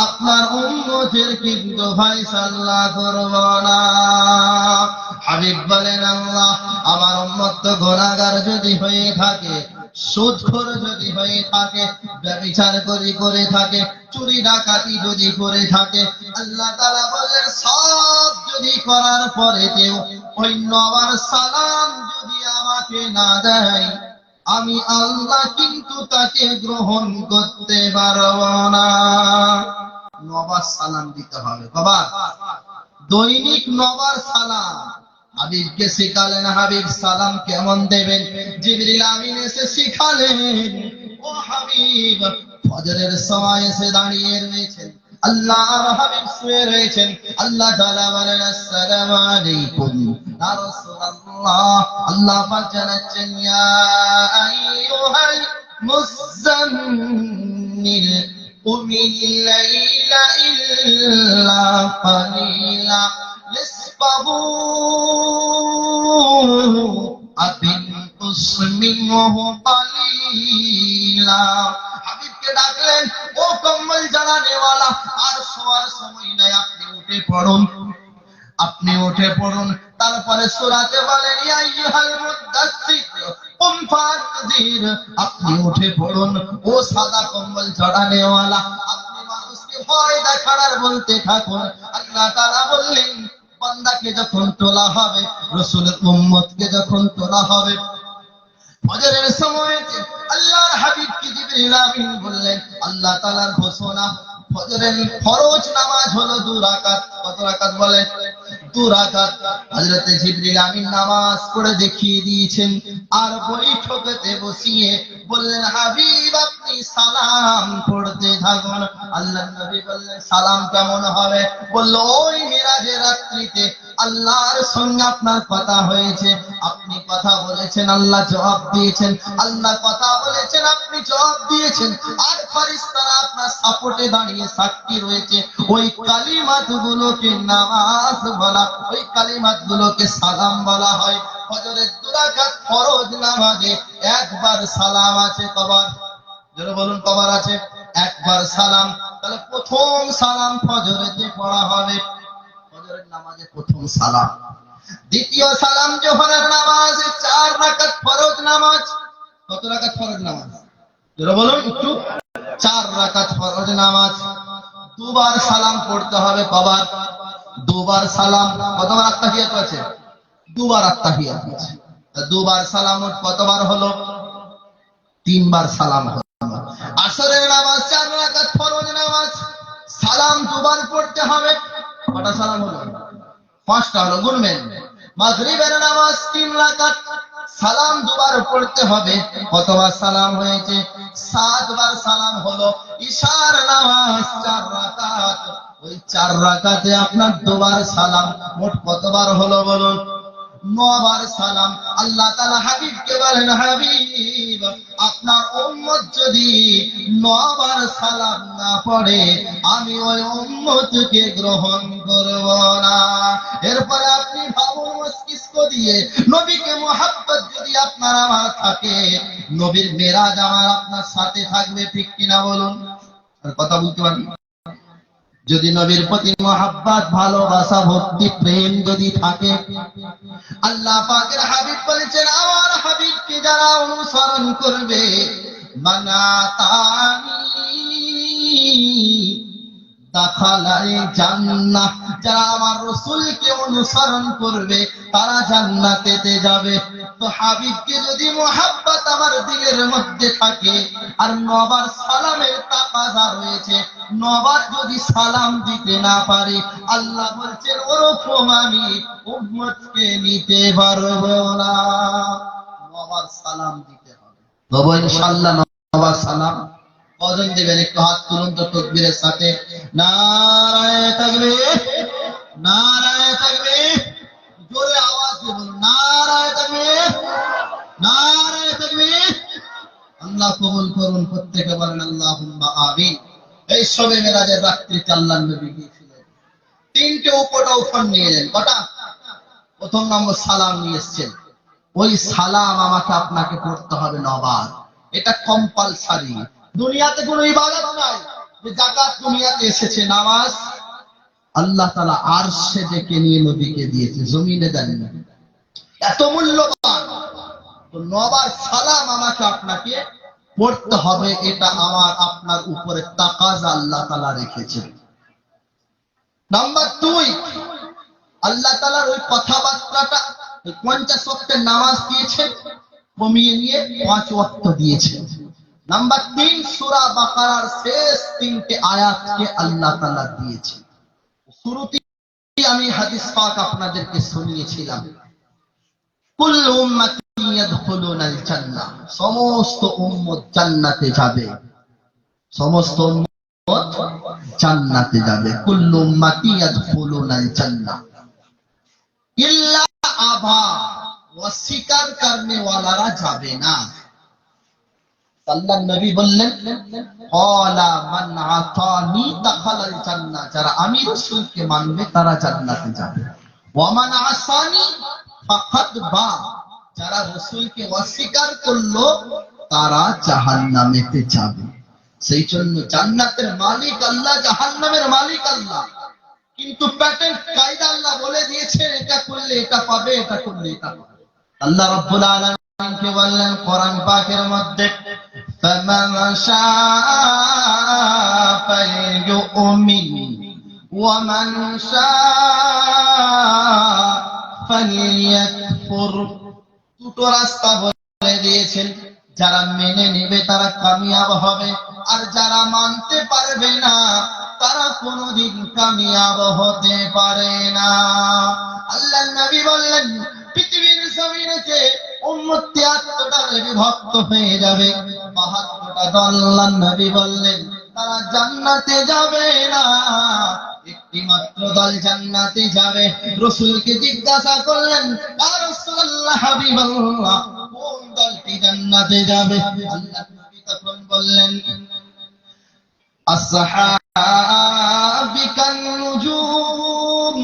Speaker 1: আপনার উম্মতের কিন্তু ফয়সালা করব না। হাবিব বলেন, আল্লাহ আমার উম্মত তো গুনাহগার যদি হয়ে থাকে, সুদখোর যদি হয়ে থাকে, ব্যভিচার করে থাকে, চুরি ডাকাতি যদি করে থাকে, আল্লাহ তাআলা বলেন সব যদি করার পরে কেউ ওই 9 বার সালাম যদি আমাকে না দেয়, আমি আল্লাহ কিন্তু তাকে গ্রহণ করতে পারব না। 9 বার সালাম দিতে হবে। কবার? দৈনিক 9 বার সালাম। হাবিবকে শিখালেন, হাবিব সালাম কেমন দেবেন? জিবরিল আমিন এসে শিখালেন, ও হাবিব ফজরের সময় এসে দাঁড়িয়ে রয়েছেন, আল্লাহর হাবিব শুয়ে রয়েছেন, আল্লাহ তাআলা বলেন আসসালামু আলাইকুম ইয়া রাসূলুল্লাহ। আল্লাহ পাক জানাচ্ছেন, ইয়া আইয়ুহাল মুযাম্মিল কুমিল লাইলা ইল্লা কালিলা নিসফাহু আবিনকুস মিনহু কালিলা। হাবিবকে ডাকলেন, ও কম্বল জানানেওয়ালা, আর শোয়ার সময় নাই, আপনি উঠে পড়ুন, আপনি উঠে পড়ুন। তারপরে সূরাতে বলেন, ইয়া আইয়ুহাল মুদাসসির কুম ফানজির, আপনি উঠে পড়ুন, ও সাদা কম্বল জড়ানেওয়ালা, আপনি মানুষকে ভয় দেখানোর বলতে থাকুন। আল্লাহ তাআলা বললেন, বান্দাকে যখন তোলা হবে, রাসূলের উম্মতকে যখন তোলা হবে, ফজরের সময় আল্লাহর হাবিবকে জিবরিল আমিন বললেন, আল্লাহ তাআলার ঘোষণা, ফজরের ফরজ নামাজ হলো 2 রাকাত। কত রাকাত বলেন? 2 রাকাত। হযরত জিবরিল আমিন নামাজ পড়ে দেখিয়ে দিয়েছেন, আর বৈঠকেতে বসিয়ে বললেন হাবিব আপনি সালাম পড়তে থাকুন। আল্লাহর নবী বললেন সালাম কেমন হবে? বলল ওই মিরাজের রাত্রিতে আল্লাহর সঙ্গে আপনার কথা হয়েছে, আপনি কথা বলেছেন, আল্লাহ জবাব দিয়েছেন, আল্লাহ কথা বলেছেন, আপনি জবাব দিয়েছেন, আর ফেরেশতারা আপনার সাপোর্টে দাঁড়িয়ে সাক্ষী রয়েছে। ওই কালিমাতগুলোকে নামাজ বলা, ওই কালিমাতগুলোকে সালাম বলা হয়। ফজরের 2 রাকাত ফরজ নামাজে একবার সালাম আছে কবার? যারা বলুন কবার আছে? একবার সালাম। তাহলে প্রথম সালাম ফজরেতে পড়া হবে, ফজরের নামাজে প্রথম সালাম। দ্বিতীয় সালাম জোহরের নামাজে 4 রাকাত ফরজ নামাজ। কত রাকাত ফরজ নামাজ? যারা বলুন একটু। 4 রাকাত ফরজ নামাজ। দুবার সালাম পড়তে হবে কবার? দুবার সালাম। কতবার আত্তাহিয়াত আছে? দুবার আত্তাহিয়াত আছে। দুবার সালাম কতবার হলো? 3 বার সালাম হলো। আসরের নামাজ 4 রাকাত ফরজ নামাজ, সালাম দুবার পড়তে হবে। কটা সালাম হলো? 5টা হলো, গুনবেন। মাগরিবের নামাজ 3 রাকাত, সালাম দুবার পড়তে হবে। কতবার সালাম হয়েছে? 7 বার সালাম হলো। ইশার নামাজ 4 রাকাত, ওই 4 রাকাতে আপনার দুবার সালাম, মোট কতবার হলো বলুন? 9 বার সালাম। আল্লাহ তাআলা হাবিবকে বলেন হাবিব আপনার উম্মত যদি 9 বার সালাম না পড়ে আমি ওই উম্মতকে গ্রহণ করব না। এরপরে আপনি ভাবুন মস্তিষ্ক দিয়ে, নবীকে মুহাব্বত যদি আপনার আমার থাকে, নবীর মেরাজ আমার আপনার সাথে থাকবে, ঠিক কিনা বলুন? আর কথা বলতে পারি? যদি নবীর প্রতি মহাব্বত, ভালোবাসা, ভক্তি, প্রেম যদি থাকে, আল্লাহ পাকের হাবিব বলেছেন আমার হাবিবকে যারা অনুসরণ করবে, মানাতানি দাখালাল জান্নাহ, যারা আমার রাসূলকে অনুসরণ করবে তারা জান্নাতেতে যাবে। তো হাবিবকে যদি মুহাব্বত আমার দিলের মধ্যে থাকে, আর 9 বার সালামের তাকাজা রয়েছে, 9 বার যদি সালাম দিতে না পারে, আল্লাহ বলছেন ওরকম আমি উম্মতকে নিতে পারবো না। 9 বার সালাম দিতে হবে। তবে ইনশাআল্লাহ 9 বার সালাম কজন দিবেন? একটু হাত তুলুন তো তাকবীরের সাথে। নারায়ে তাকবীর, নারায়ে তাকবীর। জোরে আওয়াজ দিয়ে বলুন নারায়ে তাকবীর, নারায়ে তাকবীর। আল্লাহ কবুল করুন, প্রত্যেকে বলেন আল্লাহুম্মা আমিন। এই শবে মেরাজের রাত্রিতে আল্লাহর নবী গিয়েছিলেন, 3টে উপঢৌকন নিয়ে এলেন। কটা? প্রথম নম্বর সালাম নিয়ে এসেছেন। ওই সালাম আমাকে আপনাকে পড়তে হবে 9 বার। এটা কম্পালসারি। দুনিয়াতে কোনো ইবাদত নাই যে যাকাত দুনিয়াতে এসেছে, নামাজ আল্লাহ তাআলা আরশে ডেকে নিয়ে নবীকে দিয়েছে, জমিনে দেননি। এত মূল্যবান। তো 9 বার সালাম আমাকে আপনাকে পড়তে হবে, এটা আমার আপনার উপরে তাকাজা আল্লাহ তাআলা রেখেছেন। নাম্বার 2, আল্লাহ তাআলার ওই কথাবার্তাটা 50 ওয়াক্তের নামাজ দিয়েছেন, কমিয়ে নিয়ে 5 ওয়াক্ত দিয়েছেন। নাম্বার 3, সূরা বাকারার শেষ 3টে আয়াতকে আল্লাহ তাআলা দিয়েছেন। শুরুতেই আমি হাদিস পাক আপনাদেরকে শুনিয়েছিলাম, কুল্লু উম্মতি ইয়াদখুলুনাল জান্নাহ, সমস্ত উম্মত জান্নাতে যাবে, সমস্ত উম্মত জান্নাতে যাবে। কুল্লু উম্মতি ইয়াদখুলুনাল জান্নাহ ইল্লা আবা, অস্বীকার করনে ওয়ালারা যাবে না। আল্লাহর নবী বললেন ক্বালা মান আতানি দাখালাল জান্নাহ, যারা আমি রাসূলকে মানবে তারা জান্নাতে যাবে। ওয়া মান আসানি ফাকাদ বা, যারা রাসূলকে অস্বীকার করলো তারা জাহান্নামেতে যাবে। সেই জন্য জান্নাতের মালিক আল্লাহ, জাহান্নামের মালিক আল্লাহ, কিন্তু প্যাটেন্ট কায়দা আল্লাহ বলে দিয়েছেন এটা করলে এটা পাবে, এটা করলে এটা পাবে। আল্লাহ রাব্বুল আলামিন কে বললেন কোরআন পাকের মধ্যে, ফামান শাআ ফালইউমিন ওয়া মান শাআ ফালইয়াকফুর। দুটো রাস্তা বলে দিয়েছেন, যারা মেনে নেবে তারা কামিয়াব হবে, আর যারা মানতে পারবে না তারা কোনোদিন কামিয়াব হতে পারে না। আল্লাহর নবী বললেন পৃথিবীর জমিনে উম্মত 73 দলে বিভক্ত হয়ে যাবে। 72টা দল আল্লাহর নবী বললেন তারা জান্নাতে যাবে না, একটি মাত্র দল জান্নাতে যাবে। রাসূলকে জিজ্ঞাসা করলেন, ইয়া রাসূলুল্লাহ, হাবিবাল্লাহ, কোন দলটি জান্নাতে যাবে? আল্লাহর নবী তখন বললেন, আসহাবিকান নুজুম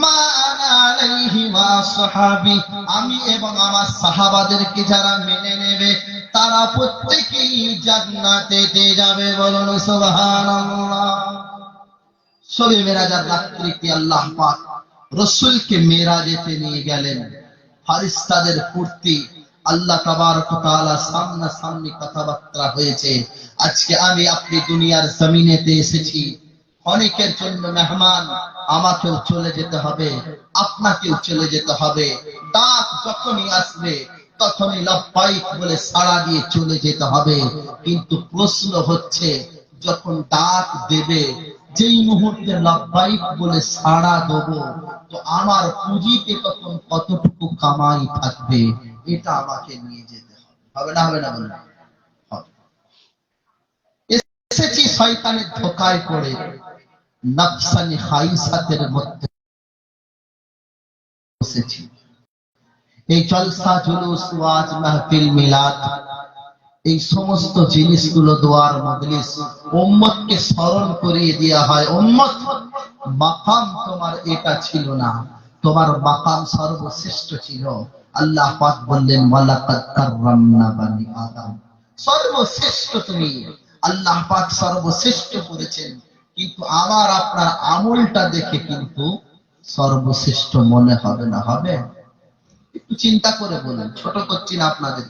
Speaker 1: মা আনা আলাইহি ওয়া আসহাবি, আমি এবং আমার সাহাবাদেরকে যারা মেনে নেবে তারা প্রত্যেকেই জান্নাতে যাবে। বলুন সুবহানাল্লাহ। শবে মেরাজের রাত্রিতে আল্লাহ পাক রাসূলকে মেরাজেতে নিয়ে গেলেন। ফেরেশতাদের ফুর্তি, আল্লাহ তাবারক ওয়া তাআলা সামনাসামনি কথাবার্তা হয়েছে। আজকে আমি আপনি দুনিয়ার জমিনেতে এসেছি, অনেকের জন্য মেহমান। আমাকেও চলে যেতে হবে, আপনাকেও চলে যেতে হবে। ডাক যখনই আসবে তখনই লব্বাইক বলে সাড়া দিয়ে চলে যেতে হবে। কিন্তু প্রশ্ন হচ্ছে, যখন ডাক দেবে, যেই মুহূর্তে লব্বাইক বলে সাড়া দেব, তো আমার পুঁজিতে তখন কতটুকু কামাই থাকবে, এটা আমাকে নিয়ে যেতে হবে। হবে না? হবে না? বলুন। এসেছি শয়তানের ধোঁকায় পড়ে, নফসানি খাইসাতের মধ্যে বসেছি। এই জলসা, জুলুস, ওয়াজ, মাহফিল, মিলাদ, এই সমস্ত জিনিসগুলো, দোয়ার মজলিস, উম্মতকে স্মরণ করিয়ে দেওয়া হয়, উম্মত মাকাম তোমার এটা ছিল না, তোমার মাকাম সর্বশ্রেষ্ঠ ছিল। আল্লাহ পাক বললেন, ওয়ালাকাদ কাররামনা বানি আদম, সর্বশ্রেষ্ঠ তুমি। আল্লাহ পাক সর্বশ্রেষ্ঠ করেছেন, কিন্তু আমার আপনার আমলটা দেখে কিন্তু সর্বশ্রেষ্ঠ মনে হবে না? হবে? একটু চিন্তা করে বলুন, ছোট করছি না আপনাদের।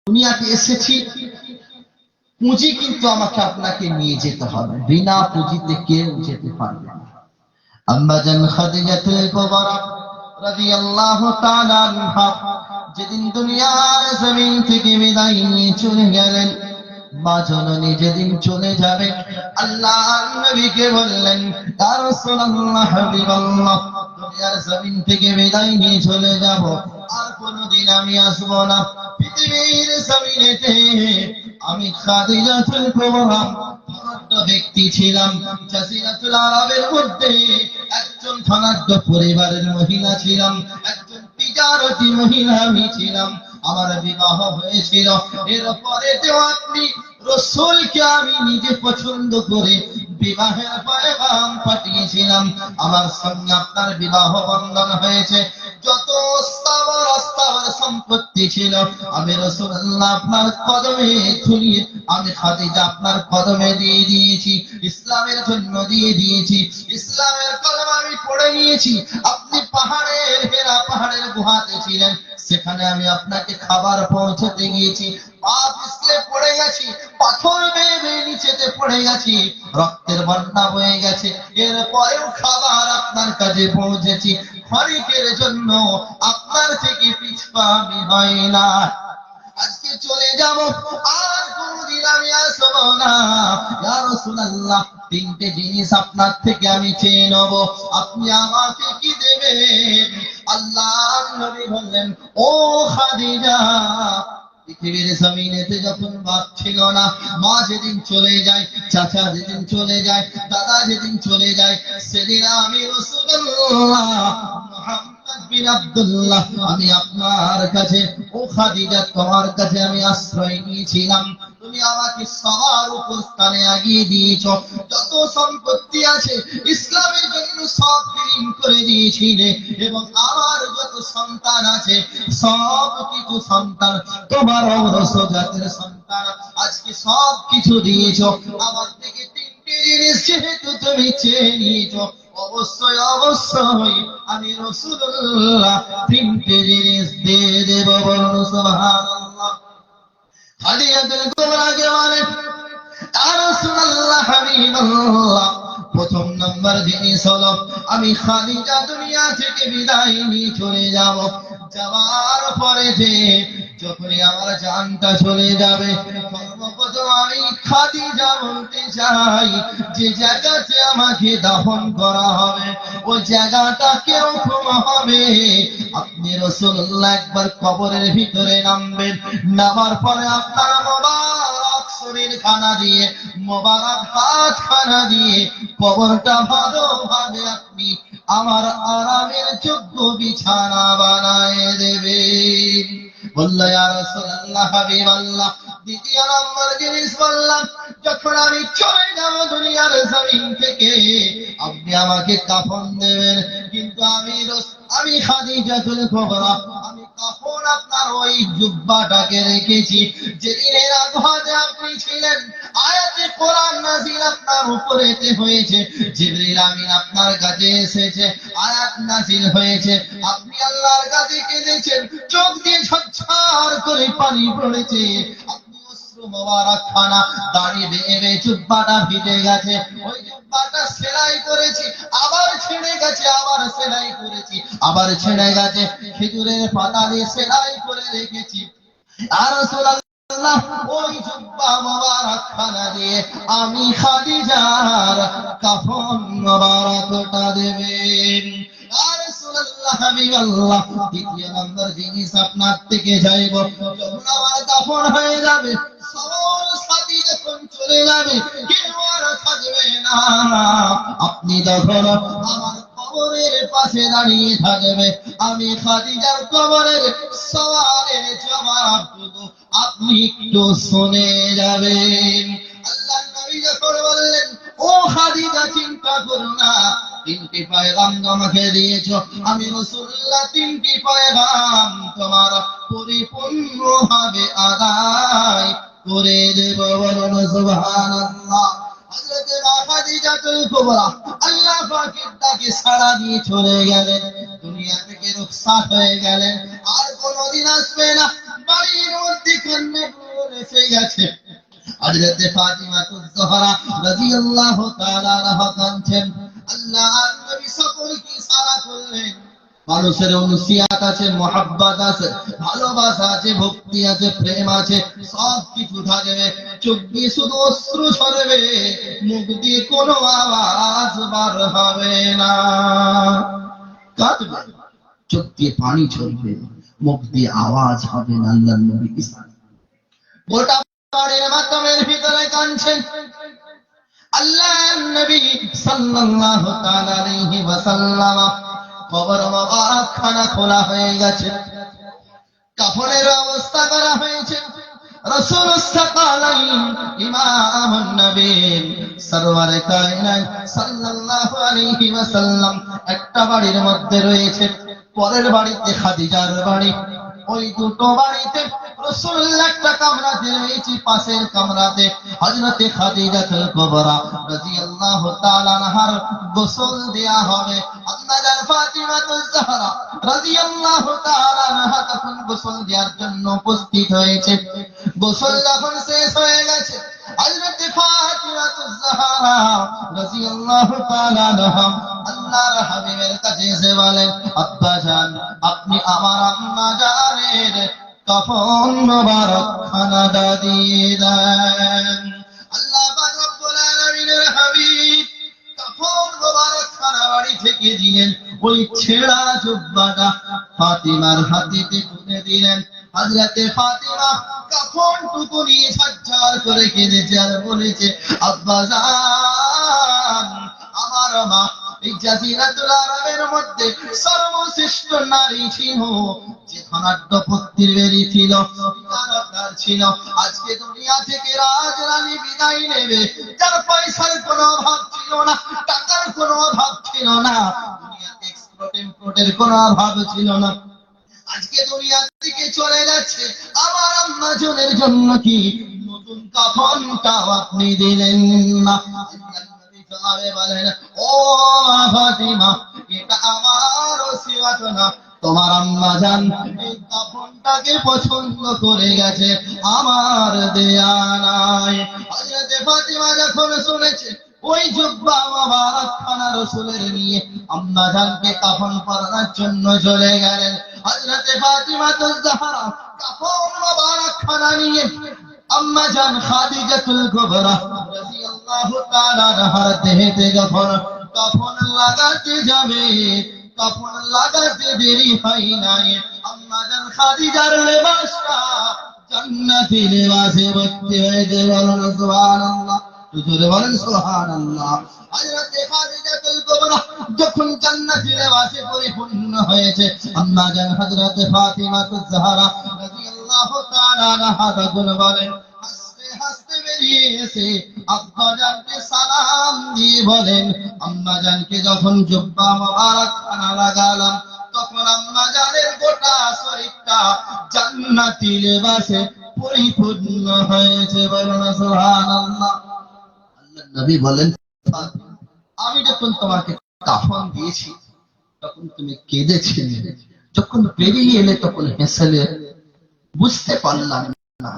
Speaker 1: দুনিয়াতে এসেছি, পুঁজি কিন্তু আমাকে আপনাকে নিয়ে যেতে হবে, বিনা পুঁজিতে কেউ যেতে পারবে না। আম্মা জান খাদিজাতুল কুবরা রাদিয়াল্লাহু তাআলা আনহা যেদিন দুনিয়ার জমিন থেকে বিদায় নিয়ে চলে গেলেন, মা জননী যেদিন চলে যাবে, আল্লাহর নবীকে বললেন, ইয়া রাসূলুল্লাহ, হাবিবাল্লাহ, দুনিয়ার জমিন থেকে বিদায় নিয়ে চলে যাব, আর কোনদিন আমি আসব না। পৃথিবীর জমিনেতে আমি খাদিজাতুল কুবরা ধনাঢ্য ব্যক্তি ছিলাম, জাজিরাতুল আরবের মধ্যে একজন ধনাঢ্য পরিবারের মহিলা ছিলাম, একজন তিজারতি মহিলা আমি ছিলাম। আমার বিবাহ হয়েছিল, এরপরে আপনি রাসূলকে আমি নিজে পছন্দ করে বিবাহের পয়গাম পাঠিয়েছিলাম, আমার সঙ্গে আপনার বিবাহ বন্ধন হয়েছে। যত স্থাবর সম্পত্তি ছিল আমি রাসূলুল্লাহ আপনার কদমে ঝুলিয়ে, আমি খাদিজা আপনার কদমে দিয়ে দিয়েছি, ইসলামের জন্য দিয়ে দিয়েছি। ইসলামের কলমা আমি পড়ে নিয়েছি। আপনি পাহাড়ের, হেরা পাহাড়ের গুহাতে ছিলেন, সেখানে আমি আপনাকে খাবার পৌঁছাতে গিয়েছি। পা পিছলে পড়ে গেছি, পাথর বেয়ে বেয়ে নিচেতে পড়ে গেছি, রক্তের বন্যা বয়ে গেছে, এরপরেও খাবার আপনার কাছে পৌঁছেছি। ক্ষণিকের জন্য আপনার থেকে পিছপা আমি হয় না। আজকে চলে যাব, আর কোনদিন আমি আসব না। ইয়া রাসূলুল্লাহ, তিনটে জিনিস আপনার থেকে আমি চেয়ে নেব, আপনি আমাকে কি দেবেন? আল্লাহর নবী বললেন, ও খাদিজা, পৃথিবীর জমিনেতে যখন বাপ ছিল না, মা যেদিন চলে যায়, চাচা যেদিন চলে যায়, দাদা যেদিন চলে যায়, সেদিন আমি রাসূলুল্লাহ মুহাম্মদ বিন আব্দুল্লাহ, আমি আপনার কাছে, ও খাদিজা, তোমার কাছে আমি আশ্রয় নিয়েছিলাম। তুমি আমাকে সবার উপর স্থানে আগিয়ে দিয়েছ, যত সম্পত্তি আছে ইসলামের জন্য সব বিলীন করে দিয়েছিলে, এবং আমার যত সন্তান আছে সব কিছু সন্তান তোমার ঔরস জাতের সন্তান, আজকে সব কিছু দিয়েছ। আমার থেকে তিনটে জিনিস যেহেতু তুমি চেয়ে নিয়েছ, অবশ্যই অবশ্যই আমি রাসূলুল্লাহ তিনটে জিনিস দিয়ে দেব। বলুন সুবহানাল্লাহ। খাদিজাতুল কুবরাকে বলেন, ইয়া রাসূলুল্লাহ, হাবিবাল্লাহ, প্রথম নম্বর জিনিস হলো, আমি খাদিজা দুনিয়া থেকে বিদায় নিয়ে চলে যাব, যাওয়ার পরে যে যখনই আমার জানটা চলে যাবে, তো আমি খাদিজা বলতে চাই, যে জায়গাতে আমাকে দাফন করা হবে ওই জায়গাটা কিরকম হবে? আপনি রাসূলুল্লাহ একবার কবরের ভিতরে নামবেন, নামার পরে আপনার মোবারক শরীর খানা দিয়ে, মোবারক হাত খানা দিয়ে কবরটা ভালোভাবে আপনি আমার আরামের যোগ্য বিছানা বানায় দেবেন। বলল ইয়া রাসূলুল্লাহ, হাবিবাল্লাহ। দ্বিতীয় নম্বর জিনিস বললাম, যখন আমি চলে যাব দুনিয়ার জমিন থেকে, আপনি আমাকে কাফন দেবেন, কিন্তু আমি খাদিজাতুল কুবরা, আমি কাফন আপনার ওই জুব্বাটাকে রেখেছি যেদিনের আঘাতে আপনি ছিলেন। আয়াতে কোরআন নাযিল আপনার উপরেতে হয়েছে, জিবরিল আমিন আপনার কাছে এসেছে, আয়াত নাযিল হয়েছে, আপনি আল্লাহর কাছে কেঁদেছেন, চোখ দিয়ে ঝরঝর করে পানি পড়েছে, আপনি অশ্রু মোবারক খানা দাঁড়িয়ে বেয়ে জুব্বাটা ভিজে গেছে, ওই জুব্বাটা সেলাই করেছি, আবার ছিঁড়ে গেছে, আবার সেলাই করেছি, আবার ছিঁড়ে গেছে, খেজুরের পাতা দিয়ে সেলাই করে রেখেছি। আর রাসূলুল্লাহ ওই জুব্বা মোবারক খানা দিয়ে আমি খাদিজার কাফন মোবারকটা দেবেন। আর রাসূলুল্লাহ, হাবিবাল্লাহ। দ্বিতীয় নম্বর জিনিস আপনার থেকে চাইব, যখন আমার কাফন হয়ে যাবে, সকল সাথী যখন চলে যাবে, কেউ আর থাকবে না, আপনি তখন আমার কবরের পাশে দাঁড়িয়ে থাকবে, আমি খাদিজার কবরের সওয়ালের জবাবটুকু আপনি একটু শুনে যাবেন। আল্লাহর নবী যখন বললেন, ও খাদিজা চিন্তা করো না, তিনটি পয়গাম তোমাকে দিয়েছো, আমি রাসূলুল্লাহ তিনটি পয়গাম তোমার পরিপূর্ণভাবে আদায় করে দেব। বলুন সুবহানাল্লাহ। হযরত খাদিজাতুল কুবরা আল্লাহ পাকের ডাকে সাড়া দিয়ে চলে গেলেন, দুনিয়া থেকে রুখসাত হয়ে গেলেন, আর কোনদিন আসবে না। বাড়ির মধ্যে কান্না এসে গেছে। হযরত ফাতিমাতুজ জোহরা রাদিয়াল্লাহু তাআলা আনহা কাঁদছেন। আল্লাহর নবী সকলকে ইশারা করলেন, মানুষের অনুসিয়াত আছে, মহব্বত আছে, ভালোবাসা আছে, ভক্তি আছে, প্রেম আছে, সব কিছু থাকবে, চোখ দিয়ে শুধু অশ্রু ঝরবে, মুখ দিয়ে কোনো আওয়াজ বার হবে না। কাঁদবে, চোখ দিয়ে পানি ঝরবে, মুখ দিয়ে আওয়াজ হবে না। আল্লাহর নবী ইশারা, গোটা বাড়ির মাধ্যমের ভিতরে কাঁদছেন। আল্লাহর নবী সাল্লাল্লাহু তাআলা আলাইহি ওয়াসাল্লাম কবর মোবারক খানা খোলা হয়ে গেছে, কাফনের অবস্থা করা হয়েছে। রাসূল সাকালাইন ইমামুন নবীন সরওয়ারে কায়নাত সাল্লাল্লাহু আলাইহি ওয়াসাল্লাম একটা বাড়ির মধ্যে রয়েছে, পরের বাড়িতে খাদিজার বাড়ি, ওই দুটো বাড়িতে রাসূলুল্লাহ একটা কামরাতে রয়েছে, পাশের কামরাতে হযরতে খাদিজাতুল কুবরা রাদিয়াল্লাহু তাআলা আনহার গোসল দেয়া হবে। আম্মাজান ফাতিমাতুজ জোহরা রাদিয়াল্লাহু তাআলা আনহা তখন গোসল দেওয়ার জন্য উপস্থিত হয়েছে। গোসল যখন শেষ হয়ে গেছে, হযরতে ফাতিমাতুজ জোহরা রাদিয়াল্লাহু তাআলা আনহা আল্লাহর হাবিবের কাছে এসে বলেন, আব্বাজান, আপনি আমার আম্মা জানের কাফন মোবারক খানাটা দিয়ে দেন। আল্লাহ পাক রব্বুল আলামিনের হাবিব কাফন মোবারক খানা বাড়ি থেকে দিলেন, ওই ছেঁড়া জুব্বাটা ফাতিমার হাতে তুলে দিলেন। হযরতে ফাতিমা কাফনটুকু নিয়ে ঝরঝর করে কেঁদেছে আর বলেছে, আব্বাজান, আমার মা এই জাজিরাতুল আরবের মধ্যে সর্বশ্রেষ্ঠ নারী ছিল, যে ধনাঢ্যপত্তির বেরি ছিল, তার ছিল, আজকে দুনিয়া থেকে রাজরানী বিদায় নেবে, যার পয়সার কোনো অভাব ছিল না, টাকার কোনো অভাব ছিল না, দুনিয়াতে এক্সপোর্ট ইম্পোর্টের কোনো অভাব ছিল না, আজকে দুনিয়া থেকে চলে যাচ্ছে, আমার আম্মা জানের জন্য কি নতুন কাফনটাও আপনি দিলেন না? বলেন, ও ফাতিমা, এটা আমার ওসিয়ত না, তোমার আম্মা জান এই কাফনটাকে পছন্দ করে গেছে, আমার দেয়া নাই। হযরত ফাতিমা যখন শুনেছে, ওই জুব্বা মোবারক খানা রাসূলের নিয়ে আম্মা জানকে কাফন পরানোর জন্য চলে গেলেন। হযরত ফাতিমাতুজ জোহরা কাফন মোবারক খানা নিয়ে আম্মা জান খাদিজাতুল কুবরা রাদিয়াল্লাহু তাআলা আনহার দেহেতে যখন কাফন লাগাতে যাবে, কাফন লাগাতে দেরি হয় নাই, আম্মা জান খাদিজার লেবাসটা জান্নাতি লেবাসে ভর্তি হয়েছে। বলুন সুবহানাল্লাহ, জোরে বলেন সুবহানাল্লাহ। হযরত খাদিজাতুল কুবরা যখন জান্নাতি লেবাসে পরিপূর্ণ হয়েছে, আম্মা জান হযরত ফাতিমাতুজ জাহরা রাদিয়াল্লাহু তাআলা আনহা তখন বলেন, হাসতে হাসতে বেরিয়ে এসে আব্বা জানকে সালাম দিয়ে বলেন, আম্মা জানকে যখন জুব্বা মোবারক খানা লাগালাম, তখন আম্মা জানের গোটা শরীরটা জান্নাতি লেবাসে পরিপূর্ণ হয়েছে। বলুন সুবহানাল্লাহ। আল্লাহর নবী বলেন, আমি যখন তোমাকে কাফন দিয়েছি তখন তুমি কেঁদেছিলে, যখন বেরিয়ে এলে তখন হেসেলে, বুঝতে পারলাম না।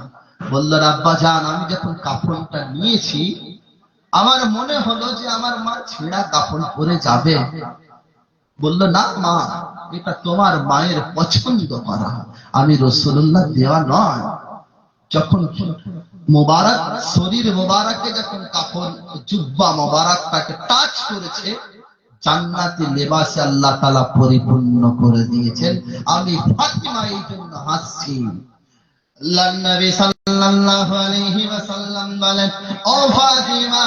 Speaker 1: বলল, আব্বা জান, আমি যখন কাফনটা নিয়েছি আমার মনে হলো যে আমার মা ছেঁড়া কাফন পরে যাবে। বলল, না মা, এটা তোমার মায়ের পছন্দ করা, আমি রাসূলুল্লাহ দেওয়া নয়। যখন মোবারক শরীর মোবারকে যখন কাফন জুব্বা মোবারকটাকে টাচ করেছে, জান্নাতি লেবাসে আল্লাহ তাআলা পরিপূর্ণ করে দিয়েছেন। আমি ফাতিমা এই জন্য হাসছি। আল্লাহর নবী সাল্লাল্লাহু আলাইহি ওয়াসাল্লাম বলেন, ও ফাতিমা,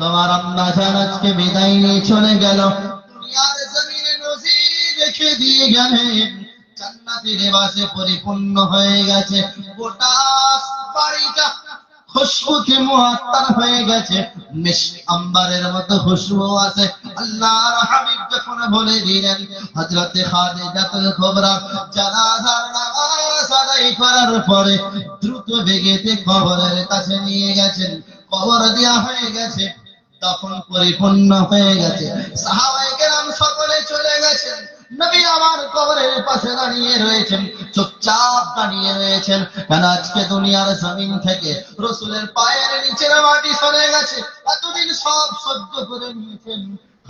Speaker 1: তোমার আম্মা জান আজকে বিদায় নিয়ে চলে গেল, দুনিয়ার জমিনে নজির রেখে দিয়ে গেলেন, জান্নাতি লেবাসে পরিপূর্ণ হয়ে গেছে, গোটা বাড়িটা খুশবুতে মুআত্তার হয়ে গেছে, মিশক আম্বারের মতো খুশবু আছে। আল্লাহর হাবিব যখন বলে দিলেন, হযরত খাদিজাতুল কুবরা জানাজার নামাজ আদায় করার পরে দ্রুত বেগেতে কবরের কাছে নিয়ে গেছেন, কবর দেয়া হয়ে গেছে, তখন পরিপূর্ণ হয়ে গেছে। সাহাবায়ে কেরাম সকলে চলে গেছেন, নবী আমার কবরের পাশে দাঁড়িয়ে রয়েছেন, চুপচাপ দাঁড়িয়ে রয়েছেন। কেন? আজকে দুনিয়ার জমিন থেকে রাসূলের পায়ের নিচের মাটি সরে গেছে, এতদিন সব সহ্য করে নিয়েছেন।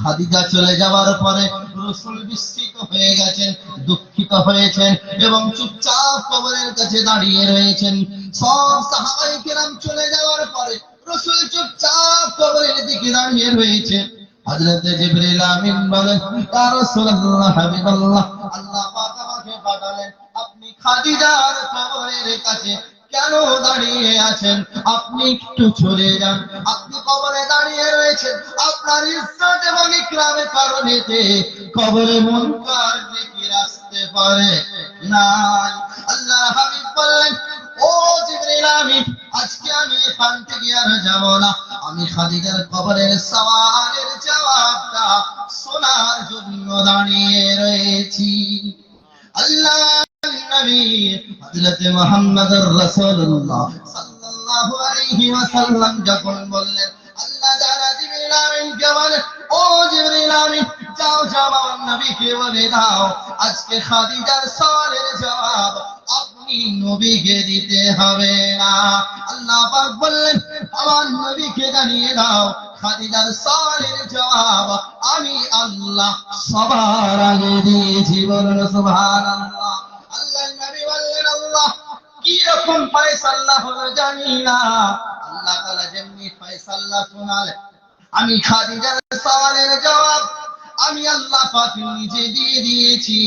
Speaker 1: খাদিজা চলে যাওয়ার পরে রাসূল বিস্মিত হয়ে গেছেন, দুঃখিত হয়েছেন এবং চুপচাপ কবরের কাছে দাঁড়িয়ে রয়েছেন। সব সাহাবায়ে কেরাম চলে যাওয়ার পরে রাসূল চুপচাপ কবরের দিকে দাঁড়িয়ে রয়েছেন। হযরত জিবরিল আমিন বলেন, ইয়া রাসূলুল্লাহ, হাবিবাল্লাহ, আল্লাহ পাক আমাকে পাঠালেন, আপনি খাদিজার কবরের কাছে কেন দাঁড়িয়ে আছেন? আপনি একটু চলে যান, আপনি কবরে দাঁড়িয়ে রয়েছেন, আপনার ইজ্জত এবং ইকরামের কারণেতে কবরে মুনকার নেকির আসতে পারে না। আল্লাহর হাবিব বললেন, ও জিবরিল আমিন, আজকে আমি এখান থেকে আর যাব না, আমি খাদিজার কবরের সওয়ালের জবাবটা শোনার জন্য দাঁড়িয়ে রয়েছি। আল্লাহর নবী হযরত মুহাম্মদুর রাসূলুল্লাহ সাল্লাল্লাহু আলাইহি ওয়াসাল্লাম যখন বললেন, আল্লাহ তাআলা জিবরিল আমিনকে বলেন, ও জিবরিল আমিন, যাও যাও আমার নবীকে বলে দাও, আজকে খাদিজার সওয়ালের জবাব আপনি নবীকে দিতে হবে না। আল্লাহ পাক বললেন, আমার নবীকে জানিয়ে দাও, খাদিজার সওয়ালের জবাব আমি আল্লাহ সবার আগে দিয়েছি। বলুন সুবহানাল্লাহ। আল্লাহর নবী বললেন, আল্লাহ কি রকম ফয়সালা হলো জানি না, আল্লাহ তাআলা যেমনি ফয়সালা শোনালেন, আমি খাদিজার সওয়ালের জবাব আমি আল্লাহ পাক নিজে দিয়ে দিয়েছি,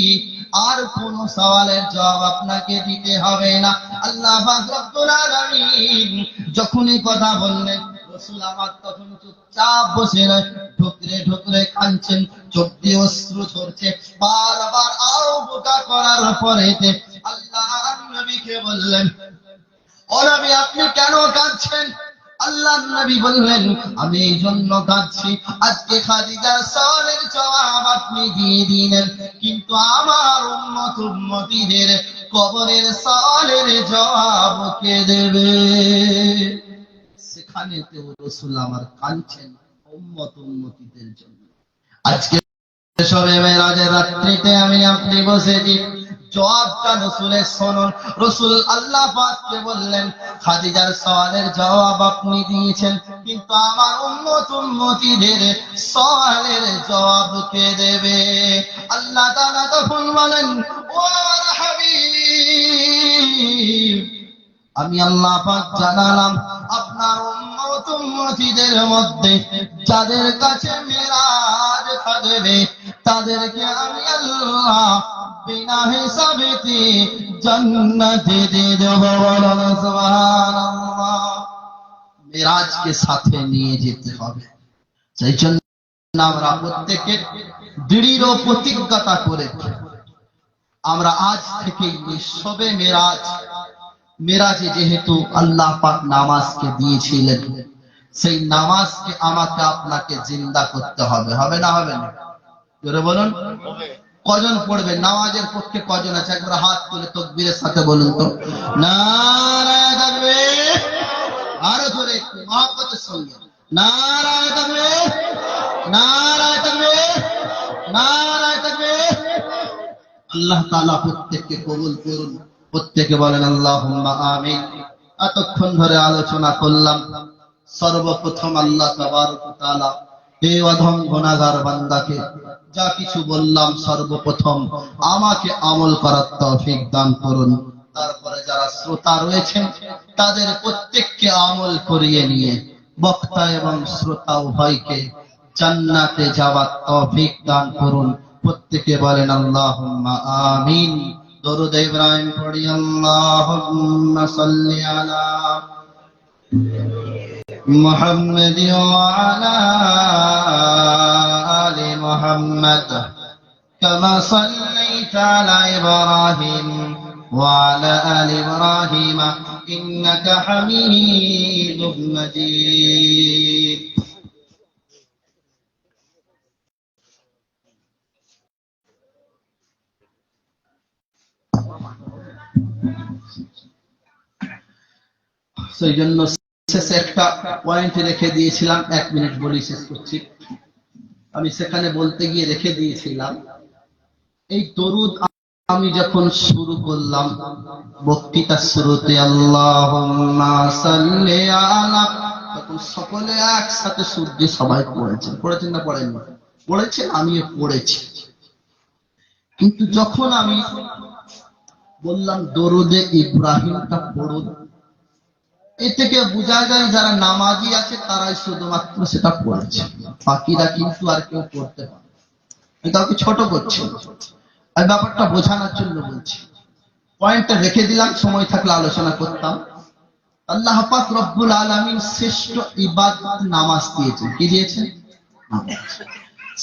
Speaker 1: আর কোন সওয়ালের জবাব আপনাকে দিতে হবে না। আল্লাহ পাক রব্বুল আলামিন যখনই কথা বললেন, রাসূল আমার তখন চুপচাপ বসে রয়ে ঠুকরে ঠুকরে কাঁদছেন, চোখ দিয়ে অশ্রু ঝরছে। বারবার আওবকা করার পরেতে আল্লাহ নবীকে বললেন, ও নবী, আপনি কেন কাঁদছেন? আল্লাহর নবী বললেন, আমি এই জন্য কাঁদছি, আজকে খাদিজার সওয়ালের জবাব আপনি দিয়ে দিলেন, কিন্তু আমার উম্মতিদের কবরের সওয়ালের জবাব কে দেবে? সেখানে তো রাসূল আমার কাঁদছেন উম্মতিদের জন্য। আজকে শবে মেরাজের রাত্রিতে আমি আপনি বসেছি, জবাবটা রাসূলের শুনুন। রাসূল আল্লাহ পাককে বললেন, খাদিজার সওয়ালের জবাব আপনি দিয়েছেন, কিন্তু আমার উম্মতিদের সওয়ালের জবাব কে দেবে? আল্লাহ তাআলা তখন বলেন, ও আমার হাবিব, আমি আল্লাহ পাক জানালাম আপনার উম্মত উম্মতিদের মধ্যে যাদের কাছে মিরাজ থাকবে তাদেরকে আমি আল্লাহ বিনা হিসাবেতে জান্নাতে দিয়ে দেব। বলুন সুবহানাল্লাহ। মিরাজকে সাথে নিয়ে যেতে হবে। সেই জন্য আমরা প্রত্যেকে দৃঢ় প্রতিজ্ঞতা করে আমরা আজ থেকে শবে মেরাজে যেহেতু আল্লাহ পাক নামাজকে দিয়েছিলেন, সেই নামাজকে আমাকে আপনাকে জিন্দা করতে হবে। হবে না? হবে না? জোরে বলুন। কজন পড়বে? নামাজের পক্ষে কজন আছে? একবার হাত তুলে তাকবীরের সাথে বলুন তো। নারায়ে তাকবীর। আরো জোরে একটু মহব্বতের সঙ্গে। নারায়ে তাকবীর, নারায়ে তাকবীর, নারায়ে তাকবীর। আল্লাহ তাআলা প্রত্যেককে কবুল করুন। প্রত্যেকে বলেন আল্লাহুম্মা আমিন। এতক্ষণ ধরে আলোচনা করলাম সর্বপ্রথম আল্লাহ তাবারক ওয়া তাআলা এই অধম গুনাহগার বান্দাকে যা কিছু বললাম সর্বপ্রথম আমাকে আমল করার তৌফিক দান করুন। তারপরে যারা শ্রোতা রয়েছেন তাদের প্রত্যেককে আমল করিয়ে নিয়ে বক্তা এবং শ্রোতা উভয়কে জান্নাতে যাওয়ার তৌফিক দান করুন। প্রত্যেকে বলেন আল্লাহুম্মা আমিন। দরুদ ইব্রাহিম পড়ি। আল্লাহুম্মা সাল্লি আলা মুহাম্মাদ ওয়া আলা আলি মুহাম্মাদ কামা সাল্লাইতা আলা ইব্রাহিম ওয়া আলা আলি ইব্রাহিম ইন্নাকা হামিদুম মাজিদ। সেই জন্য শেষে একটা পয়েন্ট রেখে দিয়েছিলাম, 1 মিনিট বলি শেষ করছি। আমি সেখানে বলতে গিয়ে রেখে দিয়েছিলাম এই দরুদ আমি যখন শুরু করলাম বক্তৃতার শুরুতে আল্লাহুম্মা সাল্লি আলা, তখন সকলে একসাথে সুর দিয়ে সবাই পড়েছেন না পড়েননি? পড়েছেন, আমিও পড়েছি। কিন্তু যখন আমি বললাম দরুদে ইব্রাহিমটা পড়ুন, এ থেকে বোঝা যায় যারা নামাজি আছে তারাই শুধুমাত্র সেটা পড়েছে, বাকিরা কিন্তু আর কেউ পড়তে পারে। আমি কাউকে ছোট করছি, আমি ব্যাপারটা বোঝানোর জন্য বলছি। পয়েন্টটা রেখে দিলাম, সময় থাকলে আলোচনা করতাম। আল্লাহ পাক রব্বুল আলামিন শ্রেষ্ঠ ইবাদত নামাজ দিয়েছেন। কি দিয়েছেন? নামাজ।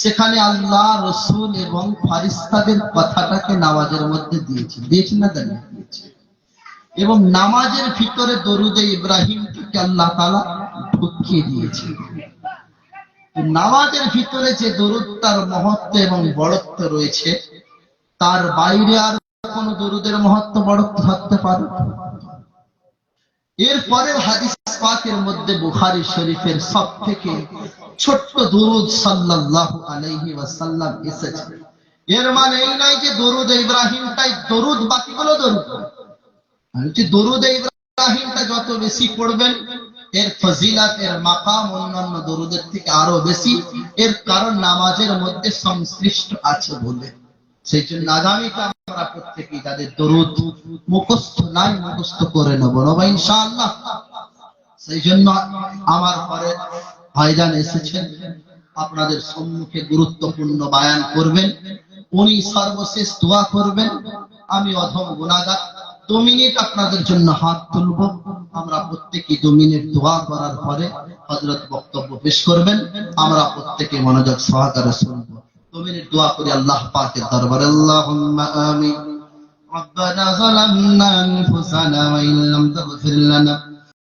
Speaker 1: সেখানে আল্লাহ, রসুল এবং ফারিস্তাদের কথাটাকে নামাজের মধ্যে দিয়েছেন না? দিয়েছেন। এবং নামাজের ভিতরে দরুদে ইব্রাহিমকে আল্লাহ তাআলা ঢুকিয়ে দিয়েছেন। নামাজের ভিতরে যে দরুদটার মহত্ব এবং বড়ত্ব রয়েছে তার বাইরে আর কোন দরুদের মহত্ব বড়ত্ব থাকতে পারে? এরপরে হাদিস পাকের মধ্যে বুখারী শরীফের সবথেকে ছোট্ট দরুদ সাল্লাল্লাহু আলাইহি ওয়াসাল্লাম এসেছে। এর মানে এই নয় যে দরুদ ইব্রাহিমটাই দরুদ, বাকিগুলো দরুদ। দরুদ ইব্রাহিমটা যত বেশি পড়বেন এর ফজিলত, এর মাকাম অন্যান্য দরুদের থেকে আরো বেশি। এর কারণ নামাজের মধ্যে সংশ্লিষ্ট আছে বলে। সেই জন্য আগামীতে আমরা প্রত্যেকেই যাদের দরুদ মুখস্থ নাই মুখস্থ করে নেব ইনশাআল্লাহ। সেই জন্য আমার পরে ভাইজান এসেছেন, আপনাদের সম্মুখে গুরুত্বপূর্ণ বায়ান করবেন। উনি সর্বশেষ দোয়া করবেন। আমি অধম গুনাহগার 2 মিনিট আপনাদের জন্য হাত তুলব। আমরা প্রত্যেকেই 2 মিনিট দোয়া করার পরে হযরত বক্তব্য পেশ করবেন। আমরা প্রত্যেকে মনোযোগ সহকারে শুনব। 2 মিনিট দোয়া করি আল্লাহ পাকের দরবারে। আল্লাহুম্মা আমিন। ربنا ظلمنا أنفسنا وإن لم تغفر لنا